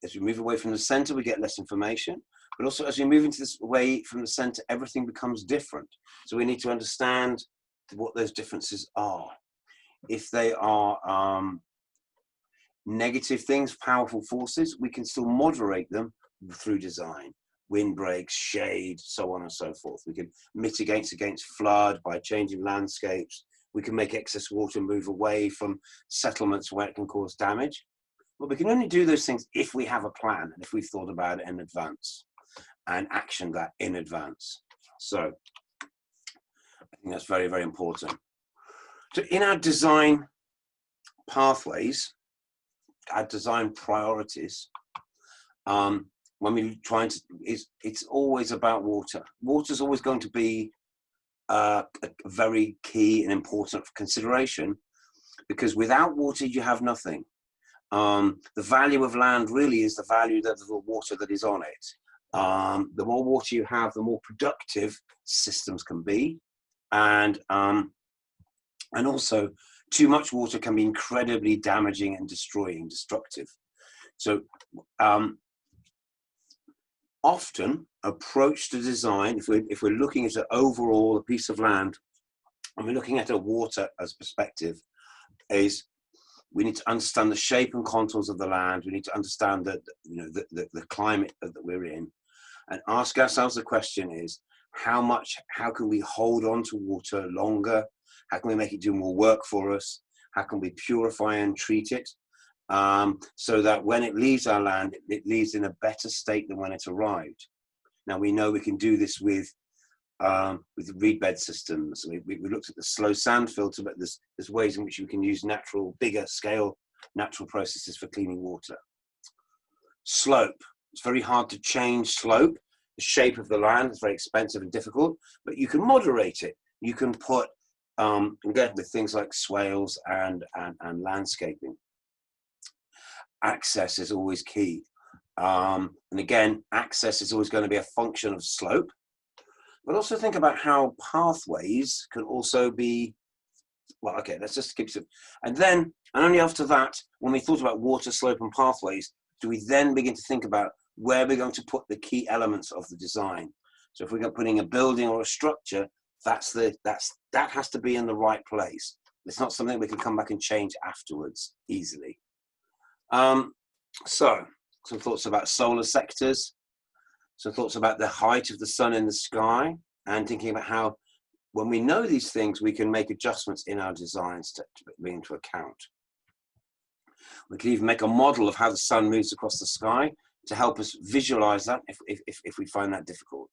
as we move away from the center, we get less information, but also as we move into this away from the center, everything becomes different. So we need to understand what those differences are. If they are negative things, powerful forces, we can still moderate them through design. Windbreaks, shade, so on and so forth. We can mitigate against flood by changing landscapes. We can make excess water move away from settlements where it can cause damage. But we can only do those things if we have a plan and if we've thought about it in advance and actioned that in advance. So I think that's very, very important. So in our design pathways, our design priorities, when we're trying to, it's always about water. Water is always going to be a very key and important consideration, because without water, you have nothing. The value of land really is the value of the water that is on it. The more water you have, the more productive systems can be. And also, too much water can be incredibly damaging and destructive. So often approach to design, if we're looking at overall a piece of land and we're looking at a water as perspective, is we need to understand the shape and contours of the land. We need to understand that, you know, the climate that we're in, and ask ourselves the question is, how can we hold on to water longer? How can we make it do more work for us? How can we purify and treat it so that when it leaves our land, it leaves in a better state than when it arrived? Now, we know we can do this with reed bed systems. We looked at the slow sand filter, but there's ways in which you can use bigger scale natural processes for cleaning water. Slope. It's very hard to change slope. The shape of the land is very expensive and difficult, but you can moderate it. You can put, again, with things like swales and landscaping. Access is always key. And again, access is always going to be a function of slope, but also think about how pathways can also be, well, okay, let's just keep it. And then, and only after that, when we thought about water, slope and pathways, do we then begin to think about where we're going to put the key elements of the design. So if we're putting a building or a structure, that has to be in the right place. It's not something we can come back and change afterwards easily. So some thoughts about solar sectors, some thoughts about the height of the sun in the sky, and thinking about how, when we know these things, we can make adjustments in our designs to bring into account. We can even make a model of how the sun moves across the sky to help us visualize that if we find that difficult.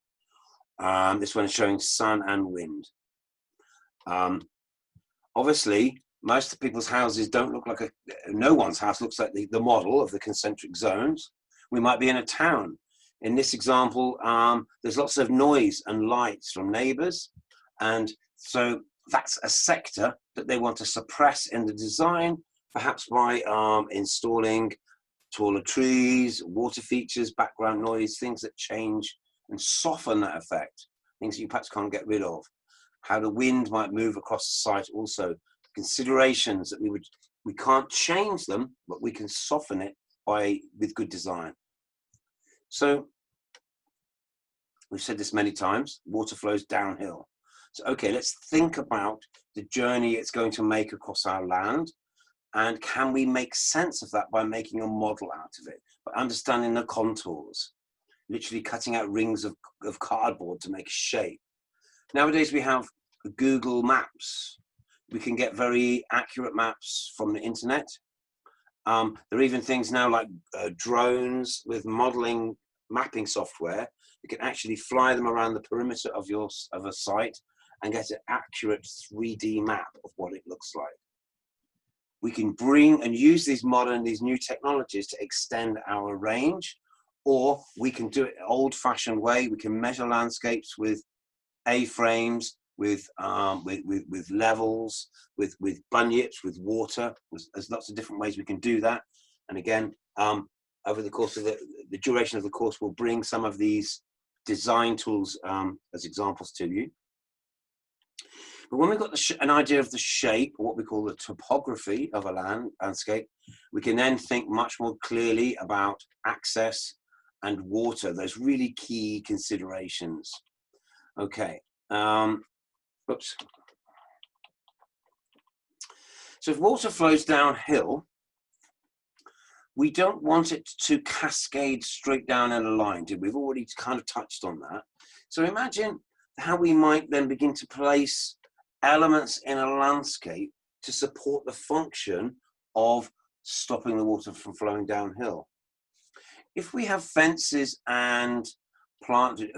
This one is showing sun and wind. Obviously, most of people's houses don't look like no one's house looks like the model of the concentric zones. We might be in a town. In this example, there's lots of noise and lights from neighbors. And so that's a sector that they want to suppress in the design, perhaps by installing taller trees, water features, background noise, things that change and soften that effect, things that you perhaps can't get rid of. How the wind might move across the site also. Considerations that we can't change them, but we can soften it with good design. So we've said this many times, water flows downhill. So, okay, let's think about the journey it's going to make across our land. And can we make sense of that by making a model out of it, by understanding the contours, literally cutting out rings of cardboard to make a shape. Nowadays we have Google Maps. We can get very accurate maps from the internet. There are even things now like drones with modeling mapping software. You can actually fly them around the perimeter of a site and get an accurate 3D map of what it looks like. We can bring and use these new technologies to extend our range, or we can do it old-fashioned way. We can measure landscapes with A-frames, with levels, with bunyips, with water. There's lots of different ways we can do that. And again, over the course of the duration of the course, we'll bring some of these design tools as examples to you. But when we've got an idea of the shape, or what we call the topography of a landscape, we can then think much more clearly about access and water, those really key considerations. Okay, oops. So if water flows downhill, we don't want it to cascade straight down in a line, did we? We've already kind of touched on that. So imagine how we might then begin to place elements in a landscape to support the function of stopping the water from flowing downhill. If we have fences and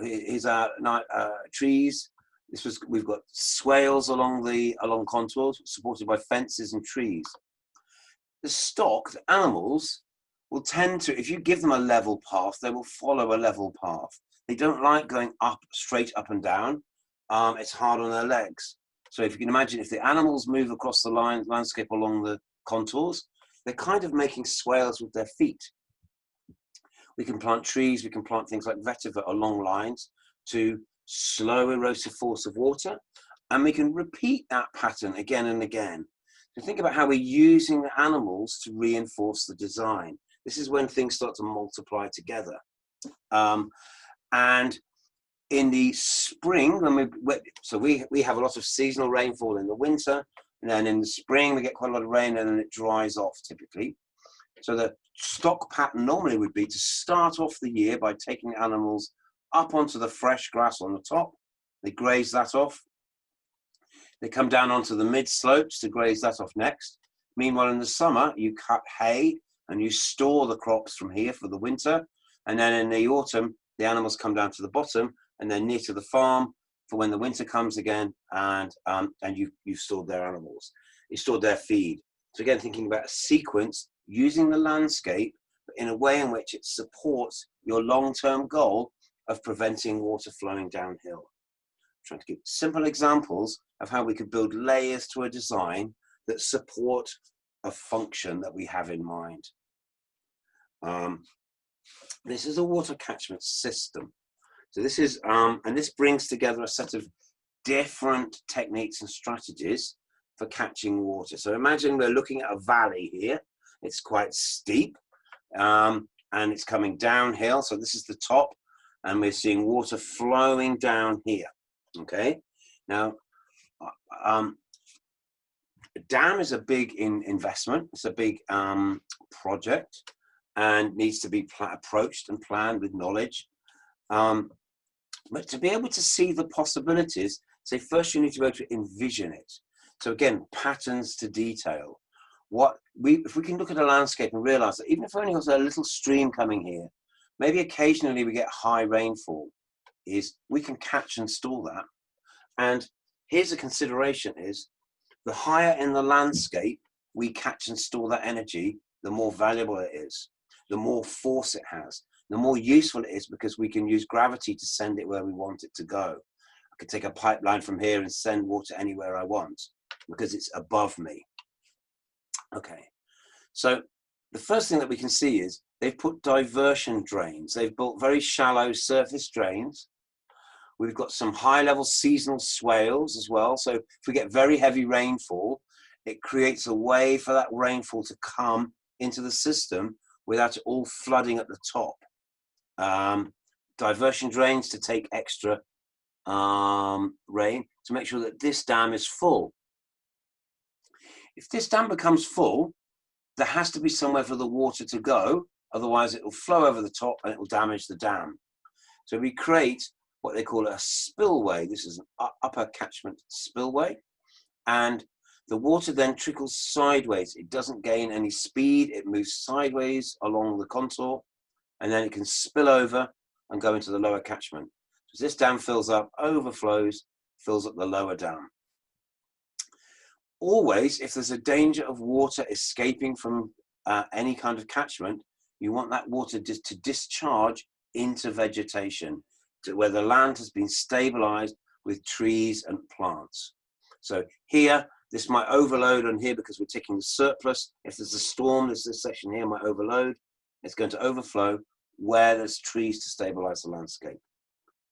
here's our trees. We've got swales along contours supported by fences and trees. The stock, the animals, will tend to, if you give them a level path, they will follow a level path. They don't like going straight up and down. It's hard on their legs. So if you can imagine, if the animals move across the landscape along the contours, they're kind of making swales with their feet. We can plant trees, we can plant things like vetiver along lines to slow erosive force of water, and we can repeat that pattern again and again. So think about how we're using the animals to reinforce the design. This is when things start to multiply together. And in the spring, we have a lot of seasonal rainfall in the winter, and then in the spring we get quite a lot of rain, and then it dries off typically. So the stock pattern normally would be to start off the year by taking animals up onto the fresh grass on the top. They graze that off. They come down onto the mid slopes to graze that off next. Meanwhile, in the summer, you cut hay and you store the crops from here for the winter. And then in the autumn, the animals come down to the bottom and they're near to the farm for when the winter comes again, and you've stored their animals. You stored their feed. So again, thinking about a sequence, using the landscape, but in a way in which it supports your long-term goal of preventing water flowing downhill. I'm trying to give simple examples of how we could build layers to a design that support a function that we have in mind. This is a water catchment system. So this is, and this brings together a set of different techniques and strategies for catching water. So imagine we're looking at a valley here. It's quite steep, and it's coming downhill. So this is the top, and we're seeing water flowing down here. Okay. Now, a dam is a big investment. It's a big project, and needs to be approached and planned with knowledge. But to be able to see the possibilities, say first you need to be able to envision it. So again, patterns to detail. If we can look at a landscape and realize that even if only there's a little stream coming here, maybe occasionally we get high rainfall, we can catch and store that. And here's a consideration is, the higher in the landscape we catch and store that energy, the more valuable it is, the more force it has, the more useful it is, because we can use gravity to send it where we want it to go. I could take a pipeline from here and send water anywhere I want because it's above me. Okay, so the first thing that we can see is they've put diversion drains. They've built very shallow surface drains. We've got some high-level seasonal swales as well. So if we get very heavy rainfall, it creates a way for that rainfall to come into the system without it all flooding at the top. Diversion drains to take extra rain to make sure that this dam is full. If this dam becomes full, there has to be somewhere for the water to go. Otherwise, it will flow over the top and it will damage the dam. So we create what they call a spillway. This is an upper catchment spillway. And the water then trickles sideways. It doesn't gain any speed. It moves sideways along the contour, and then it can spill over and go into the lower catchment. So this dam fills up, overflows, fills up the lower dam. Always, if there's a danger of water escaping from any kind of catchment, you want that water to discharge into vegetation, to where the land has been stabilized with trees and plants. So here, this might overload on here because we're taking the surplus. If there's a storm, this section here might overload. It's going to overflow where there's trees to stabilize the landscape.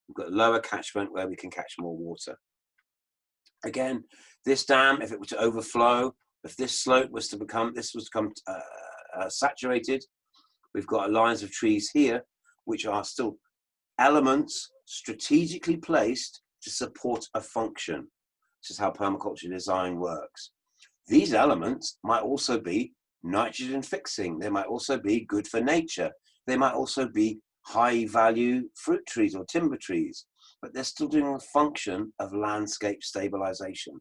We've got lower catchment where we can catch more water. Again, this dam, if it were to overflow, if this slope was to become, saturated, we've got lines of trees here, which are still elements strategically placed to support a function. This is how permaculture design works. These elements might also be nitrogen fixing. They might also be good for nature. They might also be high value fruit trees or timber trees, but they're still doing the function of landscape stabilization.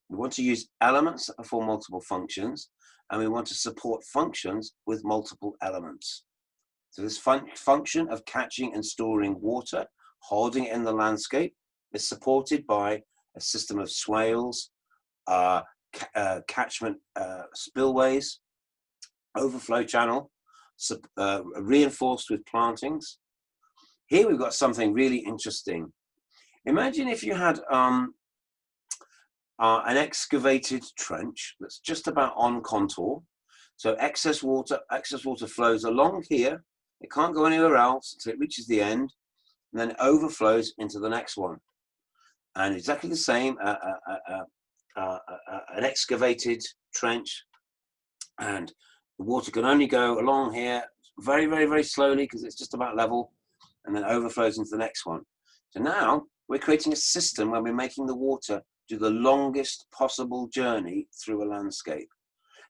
We want to use elements that perform multiple functions, and we want to support functions with multiple elements. So this function of catching and storing water, holding it in the landscape, is supported by a system of swales, catchment spillways, overflow channel, reinforced with plantings. Here we've got something really interesting. Imagine if you had an excavated trench that's just about on contour. So excess water flows along here. It can't go anywhere else until it reaches the end, and then overflows into the next one. And exactly the same, an excavated trench, and the water can only go along here very, very, very slowly because it's just about level, and then overflows into the next one. So now we're creating a system where we're making the water do the longest possible journey through a landscape.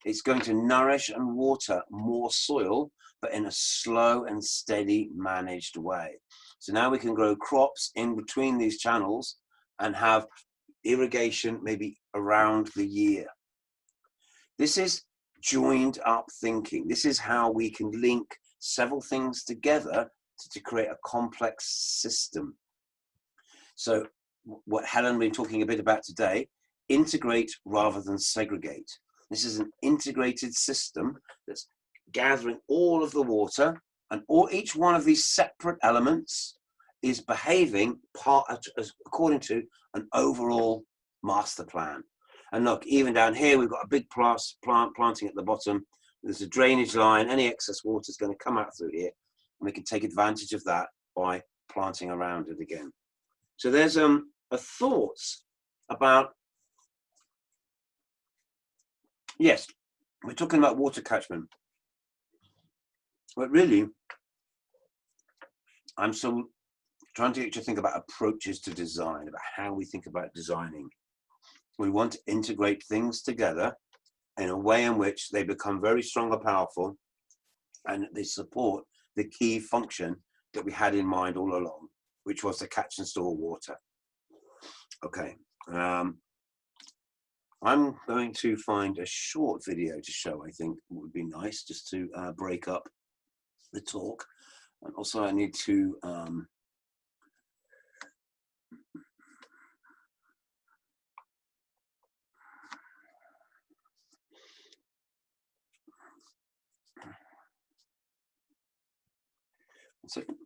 It's going to nourish and water more soil, but in a slow and steady managed way. So now we can grow crops in between these channels and have irrigation maybe around the year. This is joined up thinking. This is how we can link several things together to create a complex system. So what Helen been talking a bit about today, integrate rather than segregate. This is an integrated system that's gathering all of the water, and each one of these separate elements is behaving according to an overall master plan. And look, even down here, we've got a big planting at the bottom. There's a drainage line. Any excess water is going to come out through here, and we can take advantage of that by planting around it again. So there's a thoughts about, yes, we're talking about water catchment, but really, I'm so trying to get you to think about approaches to design, about how we think about designing. We want to integrate things together in a way in which they become very strong or powerful, and they support the key function that we had in mind all along, which was to catch and store water. Okay, I'm going to find a short video to show. I think would be nice, just to break up the talk. And also I need to one second.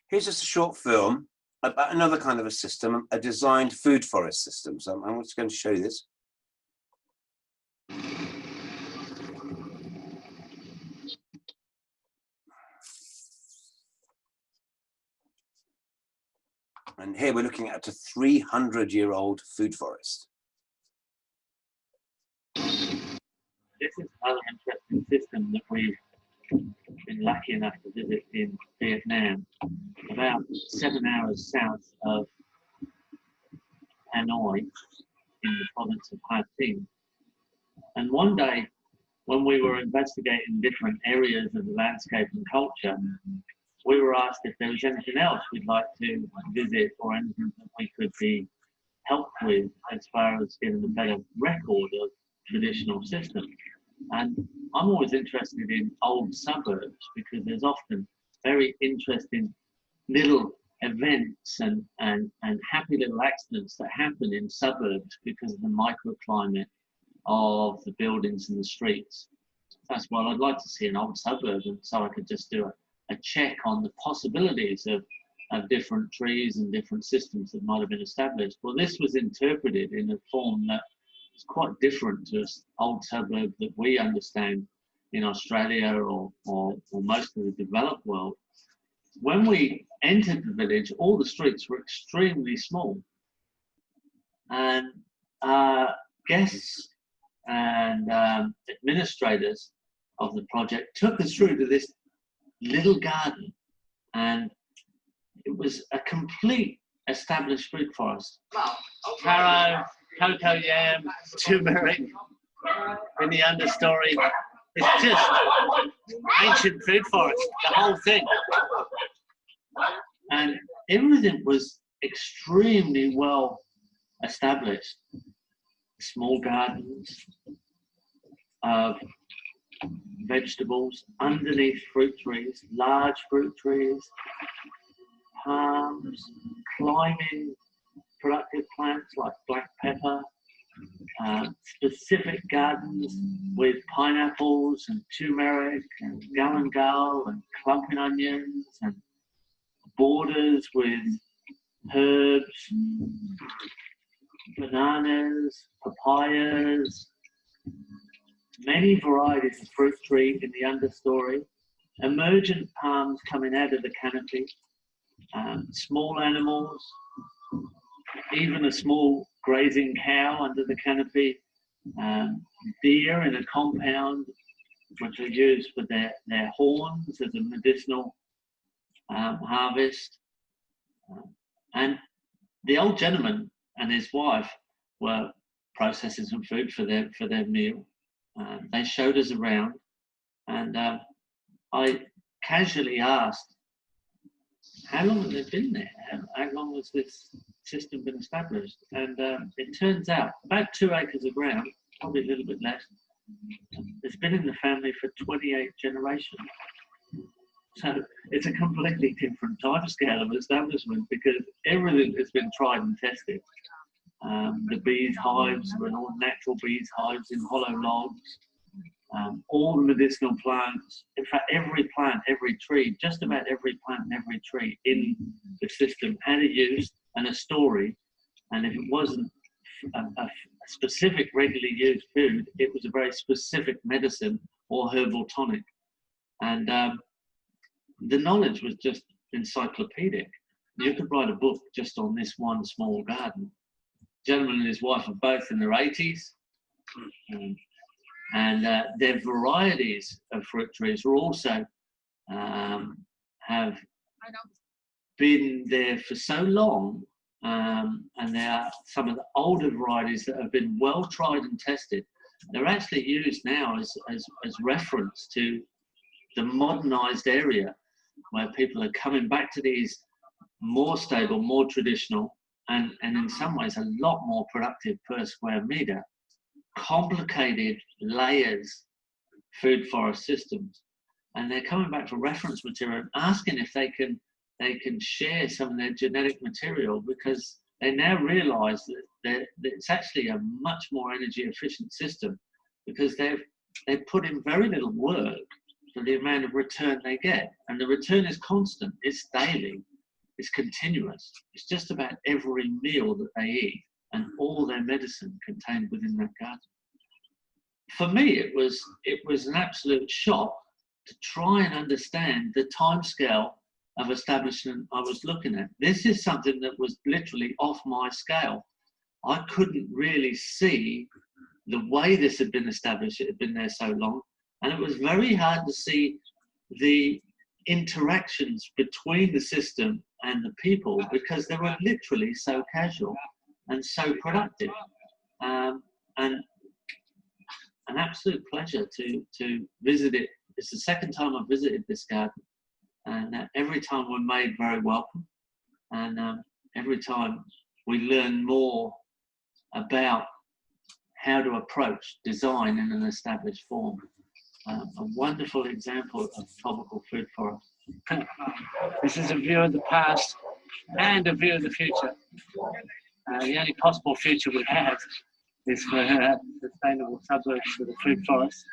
Here's just a short film about another kind of a system, a designed food forest system. So I'm just going to show you this. And here we're looking at a 300-year-old food forest. This is another interesting system that we've been lucky enough to visit in Vietnam, about 7 hours south of Hanoi in the province of Ha Tinh. And one day, when we were investigating different areas of the landscape and culture, we were asked if there was anything else we'd like to visit or anything that we could be helped with as far as getting a better record of traditional systems. And I'm always interested in old suburbs because there's often very interesting little events and happy little accidents that happen in suburbs because of the microclimate of the buildings and the streets. That's why I'd like to see an old suburb, and so I could just do a check on the possibilities of different trees and different systems that might have been established. Well, this was interpreted in a form that is quite different to an old suburb that we understand in Australia or most of the developed world. When we entered the village, all the streets were extremely small, and guests and administrators of the project took us through to this little garden, and it was a complete established food forest. Taro, cocoa yam, turmeric in the understory. It's just ancient food forest, the whole thing. And everything was extremely well established. Small gardens of vegetables underneath fruit trees, large fruit trees, palms, climbing productive plants like black pepper, specific gardens with pineapples and turmeric and galangal and clumping onions, and borders with herbs, bananas, papayas, many varieties of fruit tree in the understory, emergent palms coming out of the canopy, small animals, even a small grazing cow under the canopy, deer in a compound which are used for their horns as a medicinal harvest. And the old gentleman and his wife were processing some food for their meal. They showed us around, and I casually asked, how long have they been there? How long has this system been established? And it turns out about 2 acres of ground, probably a little bit less. It's been in the family for 28 generations. So it's a completely different time scale of establishment because everything has been tried and tested. The bees hives were all natural bees hives in hollow logs. All the medicinal plants, in fact, every plant, every tree, just about every plant and every tree in the system had a use and a story. And if it wasn't a specific regularly used food, it was a very specific medicine or herbal tonic. And the knowledge was just encyclopedic. You could write a book just on this one small garden. Gentleman and his wife are both in their 80s. And their varieties of fruit trees are also have been there for so long, and they are some of the older varieties that have been well tried and tested. They're actually used now as reference to the modernized area where people are coming back to these more stable, more traditional, and in some ways a lot more productive per square meter, complicated layers food forest systems. And they're coming back for reference material and asking if they can share some of their genetic material, because they now realize that it's actually a much more energy efficient system, because they've put in very little work for the amount of return they get. And the return is constant, it's daily, it's continuous. It's just about every meal that they eat and all their medicine contained within that garden. For me, it was an absolute shock to try and understand the timescale of establishment I was looking at. This is something that was literally off my scale. I couldn't really see the way this had been established. It had been there so long. And it was very hard to see the interactions between the system and the people, because they were literally so casual and so productive. And an absolute pleasure to visit it. It's the second time I've visited this garden, and every time we're made very welcome, and every time we learn more about how to approach design in an established form. A wonderful example of tropical food forest. This is a view of the past and a view of the future. The only possible future we have is for sustainable suburbs for the food forest.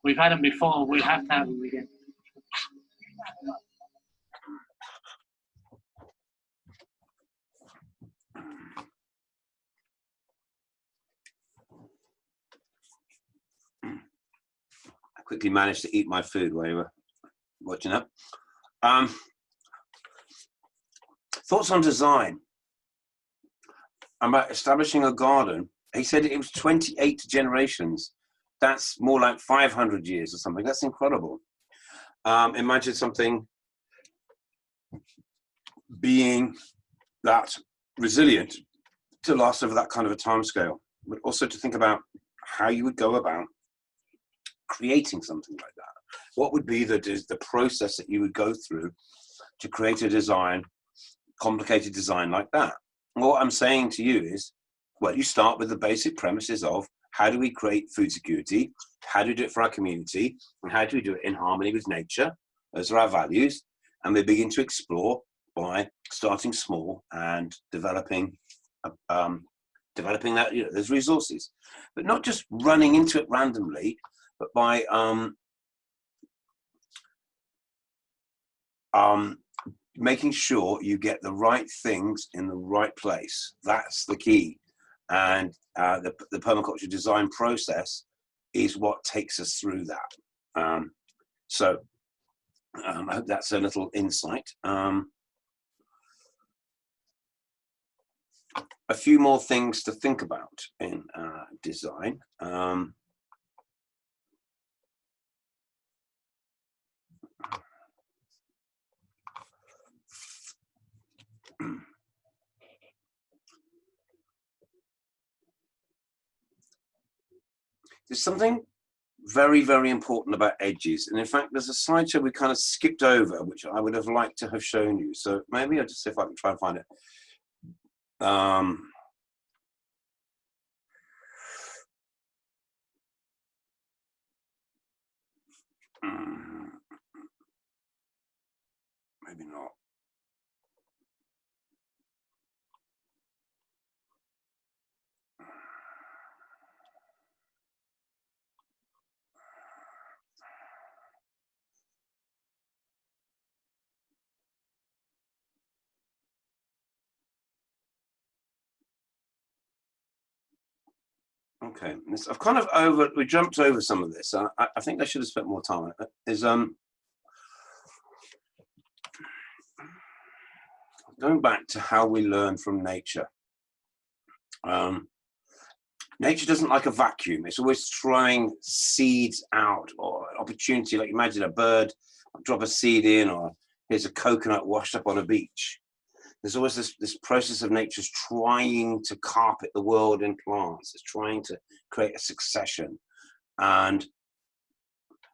We've had them before, we'll have to have them again. I quickly managed to eat my food while you were watching that. Thoughts on design. About establishing a garden. He said it was 28 generations. That's more like 500 years or something. That's incredible. Imagine something being that resilient to last over that kind of a time scale, but also to think about how you would go about creating something like that. What would be the process that you would go through to create a design, complicated design like that? What I'm saying to you is, well, you start with the basic premises of how do we create food security, how do we do it for our community, and how do we do it in harmony with nature? Those are our values, and we begin to explore by starting small and developing that, you know, those resources, but not just running into it randomly, but by making sure you get the right things in the right place. That's the key. And the permaculture design process is what takes us through that. So I hope that's a little insight. A few more things to think about in design. There's something very, very important about edges. And in fact, there's a slideshow we kind of skipped over, which I would have liked to have shown you. So maybe I'll just see if I can try and find it. Maybe not. Okay, I've kind of we jumped over some of this. I think I should have spent more time on it. Is going back to how we learn from nature. Nature doesn't like a vacuum. It's always throwing seeds out, or an opportunity. Like imagine a bird drop a seed in, or here's a coconut washed up on a beach. There's always this process of nature's trying to carpet the world in plants. It's trying to create a succession. And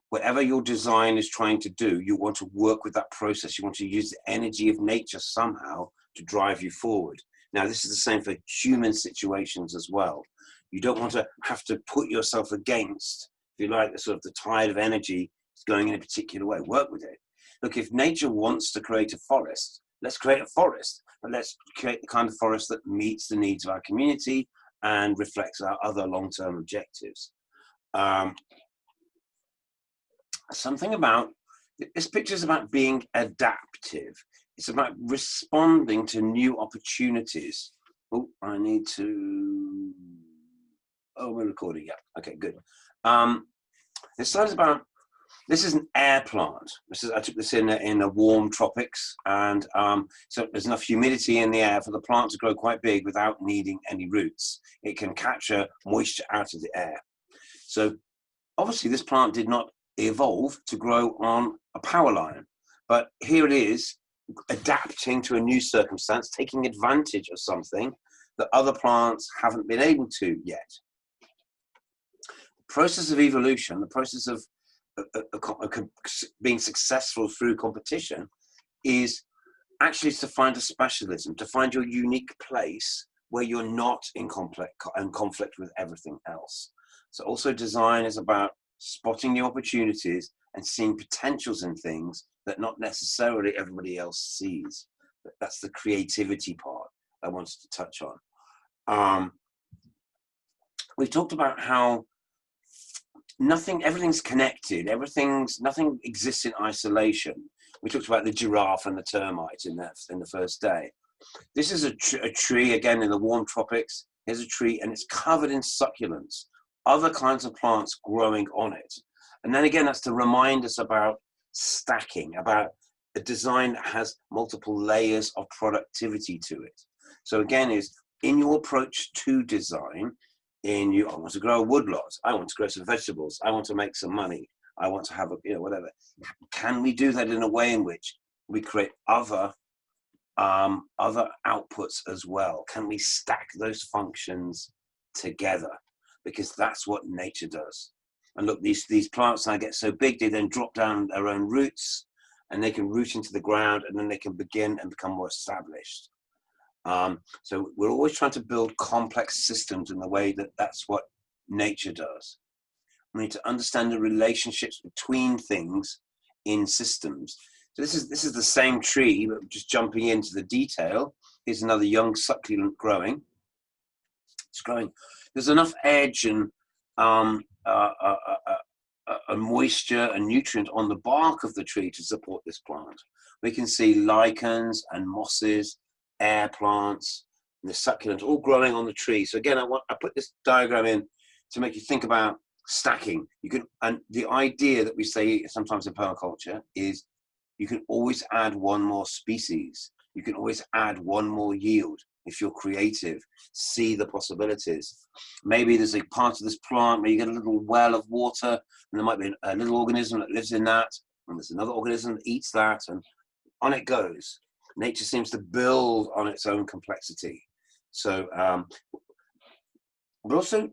whatever your design is trying to do, you want to work with that process. You want to use the energy of nature somehow to drive you forward. Now, this is the same for human situations as well. You don't want to have to put yourself against, if you like, the sort of the tide of energy is going in a particular way. Work with it. Look, if nature wants to create a forest, let's create a forest, but let's create the kind of forest that meets the needs of our community and reflects our other long-term objectives. Something about, this picture is about being adaptive. It's about responding to new opportunities. Oh, I need to, oh, we're recording, yeah, okay, good. This slide is about, this is an air plant. I took this in a warm tropics, and so there's enough humidity in the air for the plant to grow quite big without needing any roots. It can capture moisture out of the air. So obviously this plant did not evolve to grow on a power line, but here it is adapting to a new circumstance, taking advantage of something that other plants haven't been able to yet. The process of evolution, the process of being successful through competition, is actually to find a specialism, to find your unique place where you're not in conflict with everything else. So also design is about spotting new opportunities and seeing potentials in things that not necessarily everybody else sees. That's the creativity part I wanted to touch on. We've talked about how everything's connected, nothing exists in isolation. We talked about the giraffe and the termite in the first day. This is a tree, again, in the warm tropics. Here's a tree, and it's covered in succulents, other kinds of plants growing on it. And then again, that's to remind us about stacking, about a design that has multiple layers of productivity to it. So again, is in your approach to design, I want to grow a woodlot, I want to grow some vegetables, I want to make some money, I want to have whatever. Can we do that in a way in which we create other outputs as well? Can we stack those functions together? Because that's what nature does. And look, these plants now get so big, they then drop down their own roots, and they can root into the ground, and then they can begin and become more established. So we're always trying to build complex systems in the way that that's what nature does. We need to understand the relationships between things in systems. So this is the same tree, but just jumping into the detail. Here's another young succulent growing. It's growing. There's enough edge and a moisture and nutrient on the bark of the tree to support this plant. We can see lichens and mosses, air plants, and the succulent all growing on the tree. So again, I put this diagram in to make you think about stacking. And the idea that we say sometimes in permaculture is you can always add one more species. You can always add one more yield if you're creative. See the possibilities. Maybe there's a part of this plant where you get a little well of water, and there might be a little organism that lives in that, and there's another organism that eats that, and on it goes. Nature seems to build on its own complexity. So, but also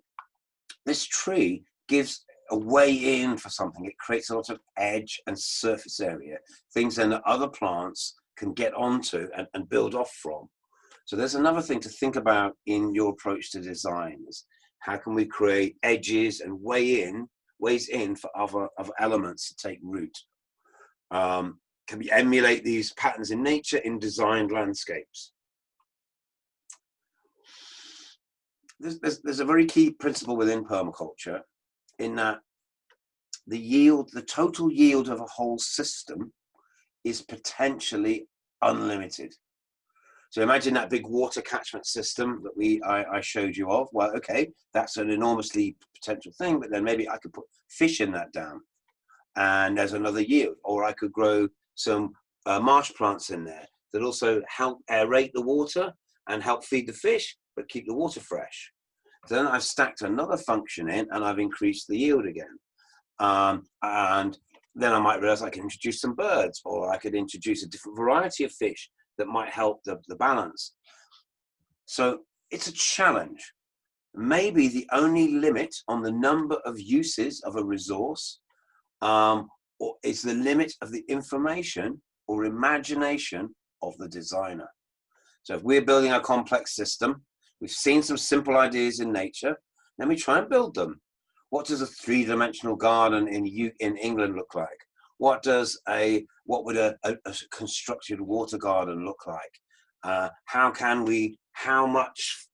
this tree gives a way in for something. It creates a lot of edge and surface area, things then that other plants can get onto and build off from. So there's another thing to think about in your approach to design is how can we create edges and ways in for other elements to take root. can we emulate these patterns in nature in designed landscapes? There's a very key principle within permaculture in that the total yield of a whole system is potentially unlimited. So imagine that big water catchment system that I showed you of. Well, okay, that's an enormously potential thing, but then maybe I could put fish in that dam and there's another yield. Or I could grow some marsh plants in there that also help aerate the water and help feed the fish, but keep the water fresh. So then I've stacked another function in and I've increased the yield again. And then I might realize I can introduce some birds, or I could introduce a different variety of fish that might help the balance. So it's a challenge. Maybe the only limit on the number of uses of a resource or is the limit of the information or imagination of the designer. So if we're building a complex system, we've seen some simple ideas in nature, then we try and build them. What does a three-dimensional garden in England look like? What would a constructed water garden look like? How much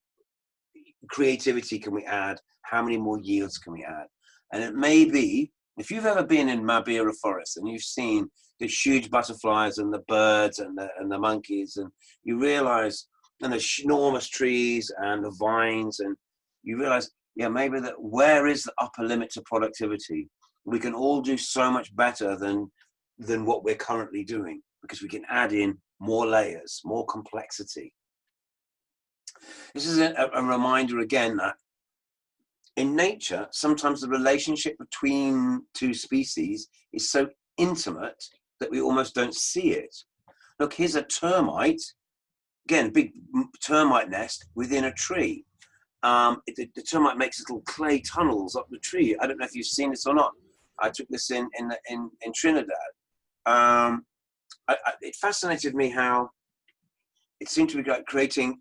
creativity can we add? How many more yields can we add? And it may be, if you've ever been in Mabera Forest and you've seen the huge butterflies and the birds and the monkeys, and you realize, and the enormous trees and the vines, and you realize, yeah, maybe that where is the upper limit to productivity? We can all do so much better than what we're currently doing, because we can add in more layers, more complexity. This is a reminder again that in nature, sometimes the relationship between two species is so intimate that we almost don't see it. Look, here's a termite, again, big termite nest within a tree. The termite makes little clay tunnels up the tree. I don't know if you've seen this or not. I took this in Trinidad. It fascinated me how it seemed to be like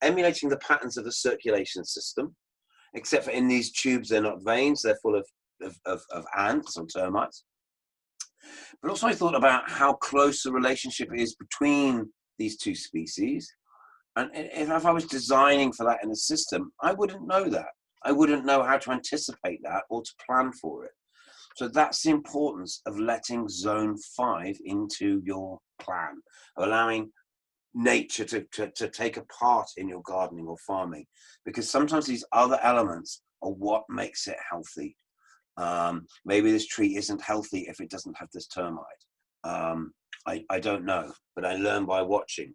emulating the patterns of the circulation system, except for in these tubes, they're not veins, they're full of ants or termites. But also I thought about how close the relationship is between these two species. And if I was designing for that in a system, I wouldn't know that. I wouldn't know how to anticipate that or to plan for it. So that's the importance of letting zone 5 into your plan, allowing nature to take a part in your gardening or farming, because sometimes these other elements are what makes it healthy. Maybe this tree isn't healthy if it doesn't have this termite. I don't know, but I learn by watching.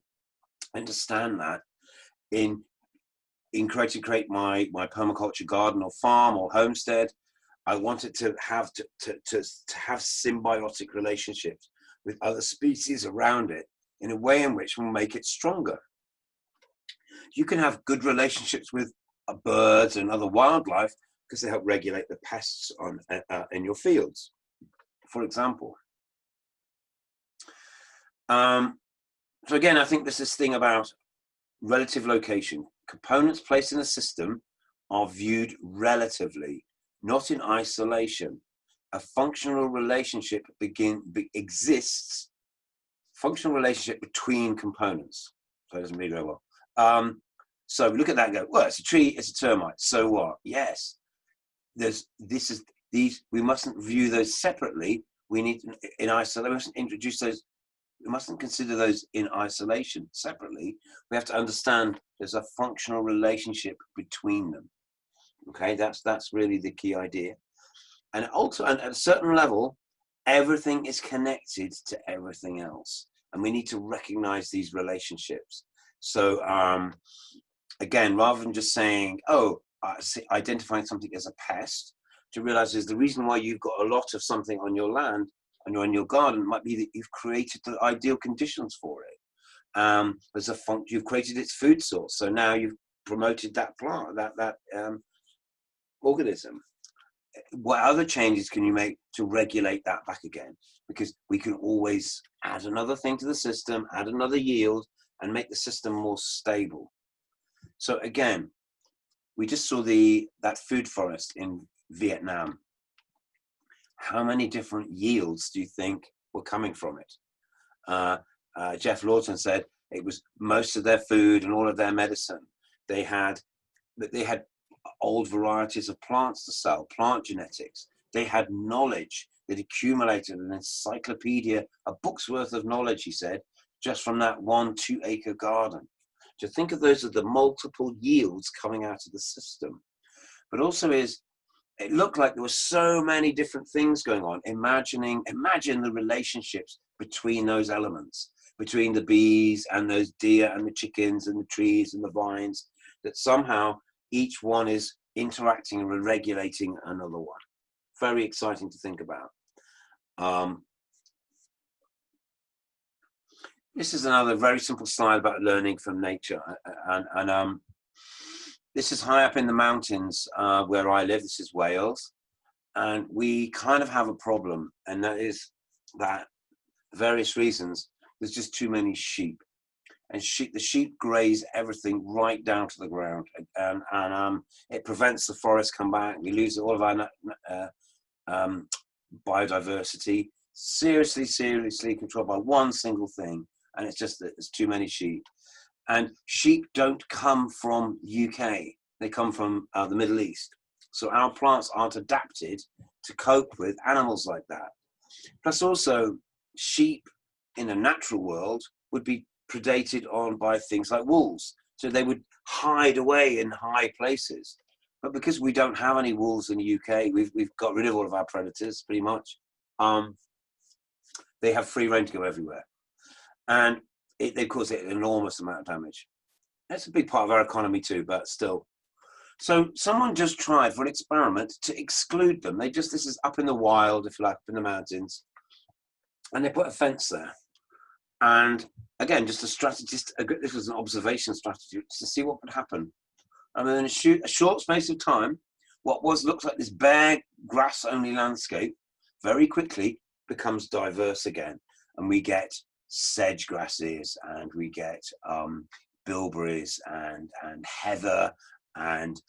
Understand that in create my permaculture garden or farm or homestead, I want it to have symbiotic relationships with other species around it in a way in which will make it stronger. You can have good relationships with birds and other wildlife because they help regulate the pests in your fields, for example. So again, I think there's this thing about relative location. Components placed in a system are viewed relatively, not in isolation. A functional relationship exists. Functional relationship between components. So it doesn't read very well. So we look at that and go, well, it's a tree, it's a termite. So what? Yes. We mustn't view those separately. We need in isolation. We mustn't introduce those. We mustn't consider those in isolation separately. We have to understand there's a functional relationship between them. Okay, that's really the key idea. And also, and at a certain level, everything is connected to everything else, and we need to recognize these relationships. So again, rather than just saying, identifying something as a pest, to realize is the reason why you've got a lot of something on your land and you're in your garden might be that you've created the ideal conditions for it. You've created its food source, so now you've promoted that plant, that organism. What other changes can you make to regulate that back again? Because we can always add another thing to the system, add another yield, and make the system more stable. So again, we just saw that food forest in Vietnam. How many different yields do you think were coming from it? Jeff Lawton said it was most of their food and all of their medicine. They had old varieties of plants to sell, plant genetics. They had knowledge that accumulated an encyclopedia, a book's worth of knowledge, he said, just from that 1 2-acre garden. To think of those as the multiple yields coming out of the system. But also it looked like there were so many different things going on. Imagine the relationships between those elements, between the bees and those deer and the chickens and the trees and the vines, that somehow each one is interacting and regulating another one. Very exciting to think about. This is another very simple slide about learning from nature. And this is high up in the mountains where I live. This is Wales. And we kind of have a problem. And that is that for various reasons, there's just too many sheep. And the sheep graze everything right down to the ground. And it prevents the forest come back. We lose all of our biodiversity. Seriously controlled by one single thing. And it's just that there's too many sheep. And sheep don't come from UK. They come from the Middle East. So our plants aren't adapted to cope with animals like that. Plus also, sheep in a natural world would be predated on by things like wolves. So they would hide away in high places. But because we don't have any wolves in the UK, we've got rid of all of our predators pretty much. They have free rein to go everywhere. And they cause it an enormous amount of damage. That's a big part of our economy too, but still. So someone just tried for an experiment to exclude them. This is up in the wild, if you like, up in the mountains. And they put a fence there. And again, just a strategy, this was an observation strategy to see what would happen. And then in a short space of time, what looks like this bare grass-only landscape very quickly becomes diverse again. And we get sedge grasses, and we get bilberries and heather and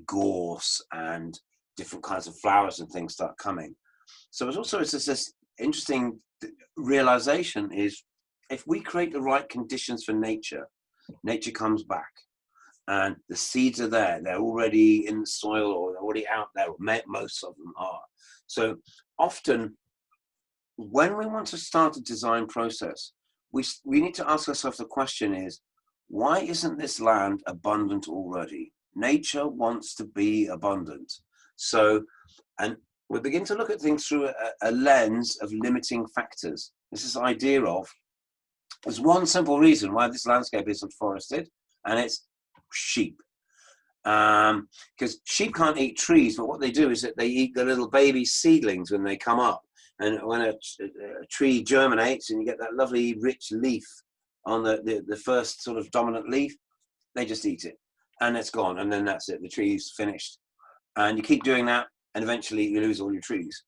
gorse, and different kinds of flowers and things start coming. So it's this interesting realization is if we create the right conditions for nature, nature comes back. And the seeds are there. They're already in the soil, or they're already out there. Most of them are. So often, when we want to start a design process, we need to ask ourselves the question is, why isn't this land abundant already? Nature wants to be abundant. So, and we begin to look at things through a lens of limiting factors. This is the idea of, there's one simple reason why this landscape isn't forested, and it's sheep. Because sheep can't eat trees, but what they do is that they eat the little baby seedlings when they come up. And when a tree germinates and you get that lovely rich leaf on the first sort of dominant leaf, they just eat it and it's gone. And then that's it. The tree's finished. And you keep doing that and eventually you lose all your trees.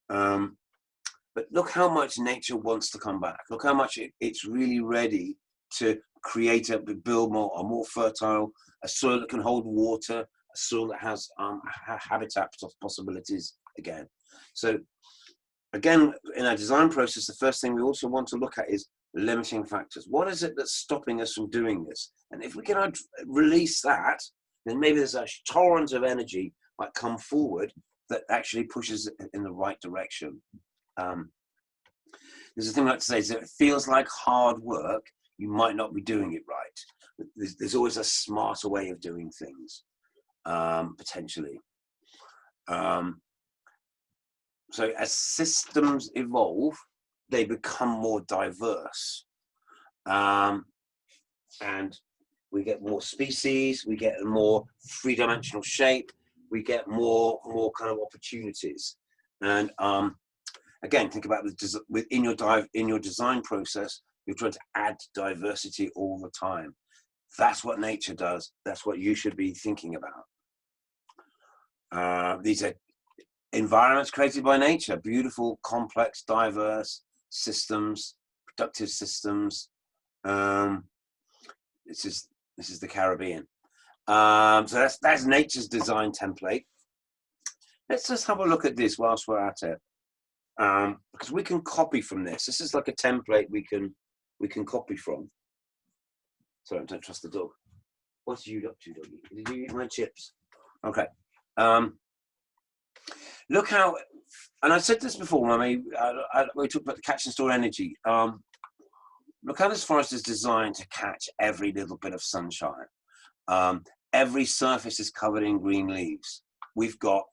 But look how much nature wants to come back. Look how much it's really ready to create a more fertile, a soil that can hold water, a soil that has habitat possibilities again. So again, in our design process, the first thing we also want to look at is limiting factors. What is it that's stopping us from doing this? And if we can release that, then maybe there's a torrent of energy might come forward that actually pushes it in the right direction. There's a thing I like to say is that it feels like hard work, you might not be doing it right. There's always a smarter way of doing things, potentially. So as systems evolve, they become more diverse. And we get more species, we get a more three-dimensional shape, we get more kind of opportunities. And again, think about in your design process, you're trying to add diversity all the time. That's what nature does. That's what you should be thinking about. These are environments created by nature, beautiful, complex, diverse systems, productive systems. This is the Caribbean. So that's nature's design template. Let's just have a look at this whilst we're at it. because we can copy from this. This is like a template we can copy from. Sorry, I don't trust the dog. What are you up to, doggy? Did you eat my chips? Okay. Look how, and I said this before when we talked about the catch and store energy. Look how this forest is designed to catch every little bit of sunshine. Every surface is covered in green leaves. We've got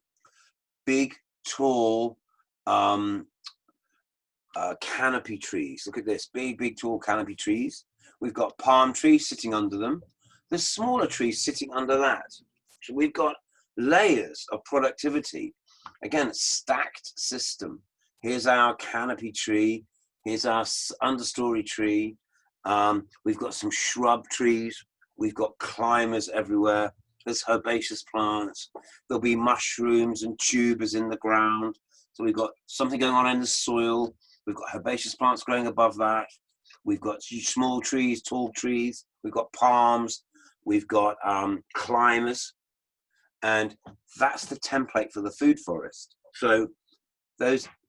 big, tall canopy trees. Look at this, big, tall canopy trees. We've got palm trees sitting under them. There's smaller trees sitting under that. So we've got layers of productivity. Again, stacked system. Here's our canopy tree. Here's our understory tree. We've got some shrub trees. We've got climbers everywhere. There's herbaceous plants. There'll be mushrooms and tubers in the ground. So we've got something going on in the soil. We've got herbaceous plants growing above that. We've got small trees, tall trees. We've got palms. We've got climbers. And that's the template for the food forest. So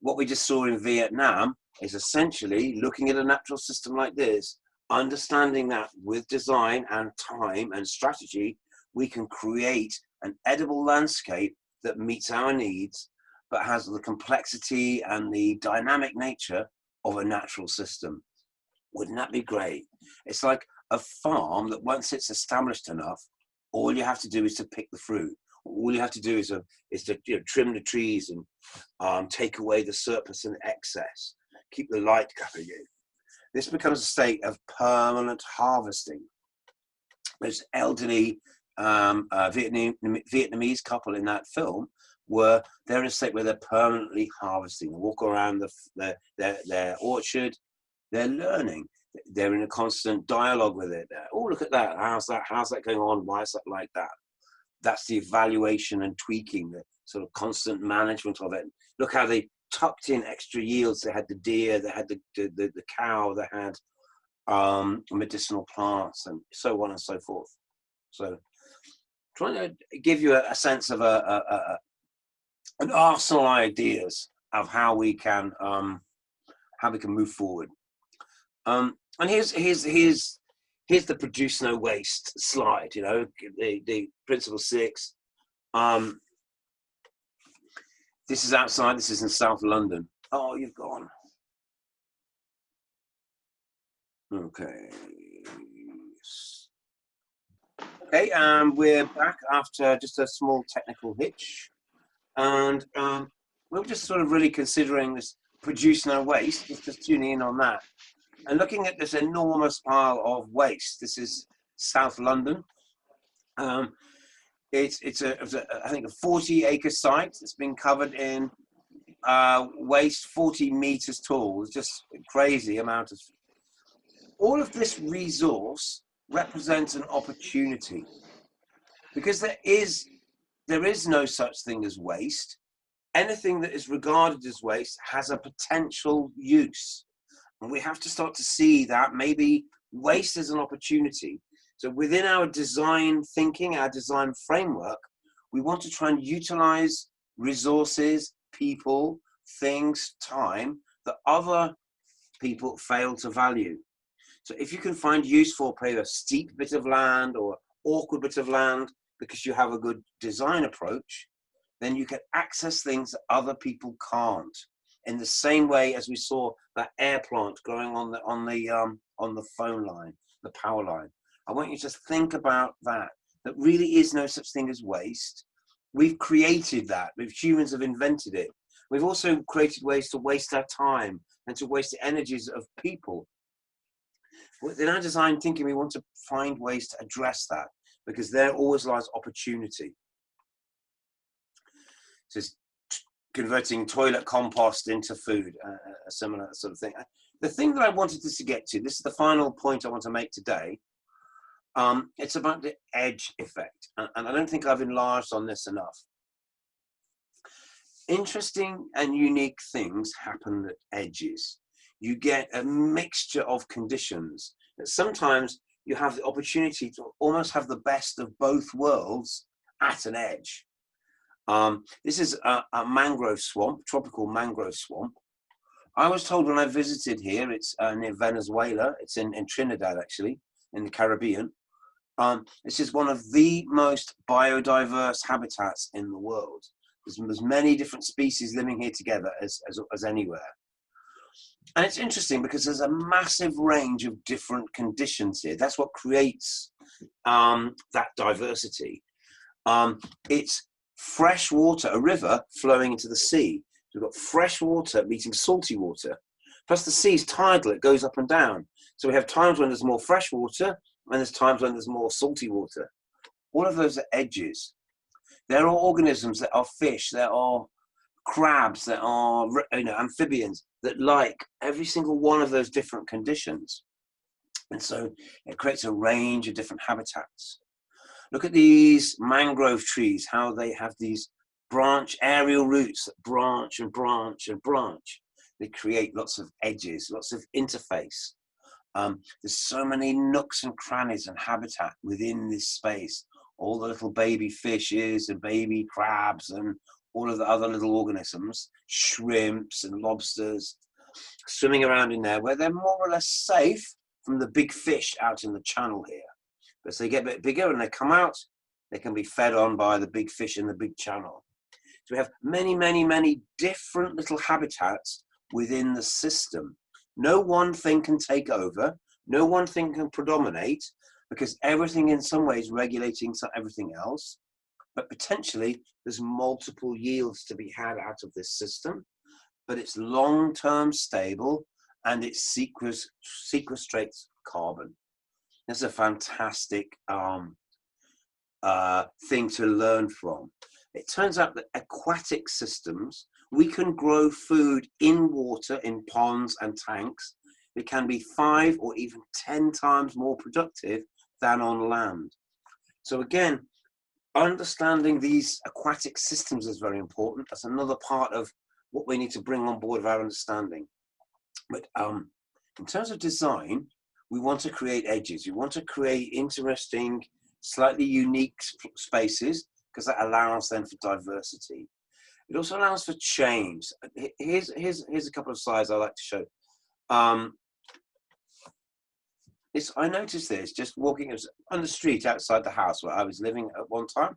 what we just saw in Vietnam is essentially looking at a natural system like this, understanding that with design and time and strategy, we can create an edible landscape that meets our needs, but has the complexity and the dynamic nature of a natural system. Wouldn't that be great? It's like a farm that once it's established enough, all you have to do is to pick the fruit. All you have to do is to trim the trees and take away the surplus and excess, keep the light coming in. This becomes a state of permanent harvesting. This elderly Vietnamese couple in that film they're in a state where they're permanently harvesting. They walk around their orchard, they're learning. They're in a constant dialogue with it. Oh, look at that. How's that going on? Why is that like that? That's the evaluation and tweaking, the sort of constant management of it. Look how they tucked in extra yields. They had the deer, they had the cow, they had medicinal plants, and so on and so forth. So trying to give you a sense of an arsenal of ideas of how we can move forward. And here's the produce no waste slide. You know, the principle 6. This is outside. This is in South London. Oh, you've gone. Okay. Okay, we're back after just a small technical hitch, and we're just sort of really considering this produce no waste, just tuning in on that, and looking at this enormous pile of waste. This is South London. It's I think a 40-acre site. It's been covered in waste 40 meters tall. It's just a crazy amount of. All of this resource represents an opportunity, because there is no such thing as waste. Anything that is regarded as waste has a potential use, and we have to start to see that maybe waste is an opportunity. So within our design thinking, our design framework, we want to try and utilize resources, people, things, time that other people fail to value. So if you can find use for a steep bit of land or awkward bit of land because you have a good design approach, then you can access things that other people can't. In the same way as we saw that air plant growing on the phone line, the power line. I want you to think about that. That really is no such thing as waste. We've created that. Humans have invented it. We've also created ways to waste our time and to waste the energies of people. In our design thinking, we want to find ways to address that, because there always lies opportunity. So it's converting toilet compost into food, a similar sort of thing. The thing that I wanted us to get to, this is the final point I want to make today. It's about the edge effect, and I don't think I've enlarged on this enough. Interesting and unique things happen at edges. You get a mixture of conditions. Sometimes you have the opportunity to almost have the best of both worlds at an edge. This is a mangrove swamp, tropical mangrove swamp. I was told when I visited here, it's near Venezuela, it's in Trinidad actually, in the Caribbean. This is one of the most biodiverse habitats in the world. There's many different species living here together as anywhere. And it's interesting because there's a massive range of different conditions here. That's what creates that diversity. It's fresh water, a river flowing into the sea. We've got fresh water meeting salty water. Plus the sea's tidal, it goes up and down. So we have times when there's more fresh water and there's times when there's more salty water. All of those are edges. There are organisms, there are fish, there are crabs, there are amphibians that like every single one of those different conditions. And so it creates a range of different habitats. Look at these mangrove trees, how they have these aerial roots that branch and branch and branch. They create lots of edges, lots of interface. There's so many nooks and crannies and habitat within this space. All the little baby fishes and baby crabs and all of the other little organisms, shrimps and lobsters, swimming around in there where they're more or less safe from the big fish out in the channel here. But as they get a bit bigger and they come out, they can be fed on by the big fish in the big channel. So we have many, many, many different little habitats within the system. No one thing can take over, no one thing can predominate, because everything in some ways regulating everything else, but potentially there's multiple yields to be had out of this system, but it's long-term stable and it sequestrates carbon. This is a fantastic thing to learn from. It turns out that aquatic systems, we can grow food in water, in ponds and tanks. It can be 5 or even 10 times more productive than on land. So again, understanding these aquatic systems is very important. That's another part of what we need to bring on board of our understanding. But in terms of design, we want to create edges. We want to create interesting, slightly unique spaces because that allows then for diversity. It also allows for change. Here's a couple of slides I like to show. I noticed this just walking on the street outside the house where I was living at one time.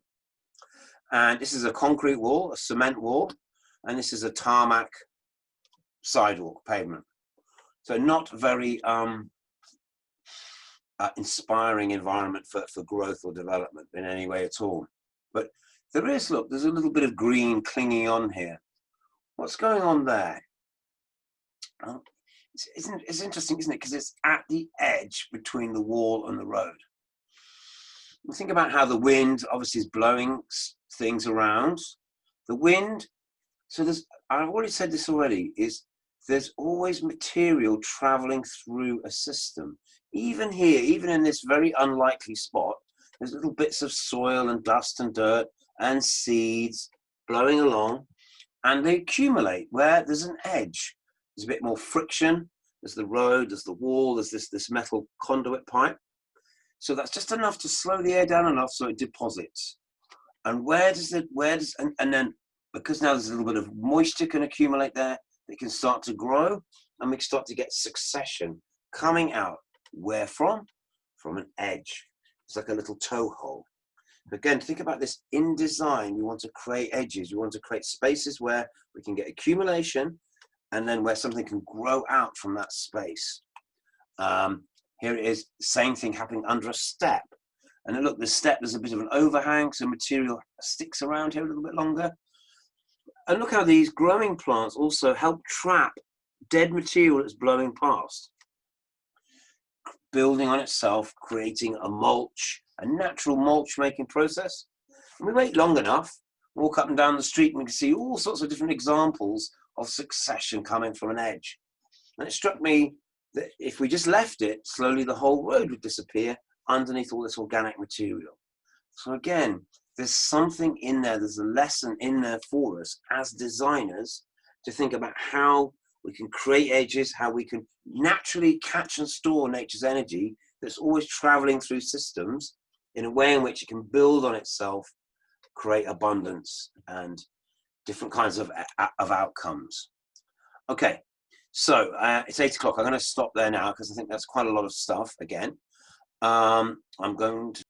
And this is a concrete wall, a cement wall, and this is a tarmac sidewalk, pavement. So not very inspiring environment for growth or development in any way at all. But there is, look, there's a little bit of green clinging on here. What's going on there? It's interesting, isn't it? Because it's at the edge between the wall and the road. Think about how the wind obviously is blowing things around. The wind, so I've already said this already, is there's always material traveling through a system. Even here, even in this very unlikely spot, there's little bits of soil and dust and dirt and seeds blowing along, and they accumulate where there's an edge. There's a bit more friction. There's the road, there's the wall, there's this metal conduit pipe. So that's just enough to slow the air down enough so it deposits. And and then because now there's a little bit of moisture can accumulate there, it can start to grow and we can start to get succession coming out. Where from? From an edge. It's like a little toe hole. Again, think about this in design. We want to create edges. We want to create spaces where we can get accumulation and then where something can grow out from that space. Here it is, same thing happening under a step. And then look, the step, there's a bit of an overhang, so material sticks around here a little bit longer. And look how these growing plants also help trap dead material that's blowing past. Building on itself, creating a mulch, a natural mulch making process. And we wait long enough, walk up and down the street and we can see all sorts of different examples of succession coming from an edge. And it struck me that if we just left it, slowly the whole road would disappear underneath all this organic material. So again, there's something in there, there's a lesson in there for us as designers to think about how we can create edges, how we can naturally catch and store nature's energy that's always traveling through systems in a way in which it can build on itself, create abundance and different kinds of outcomes. Okay, So it's 8 o'clock. I'm going to stop there now because I think that's quite a lot of stuff again. I'm going to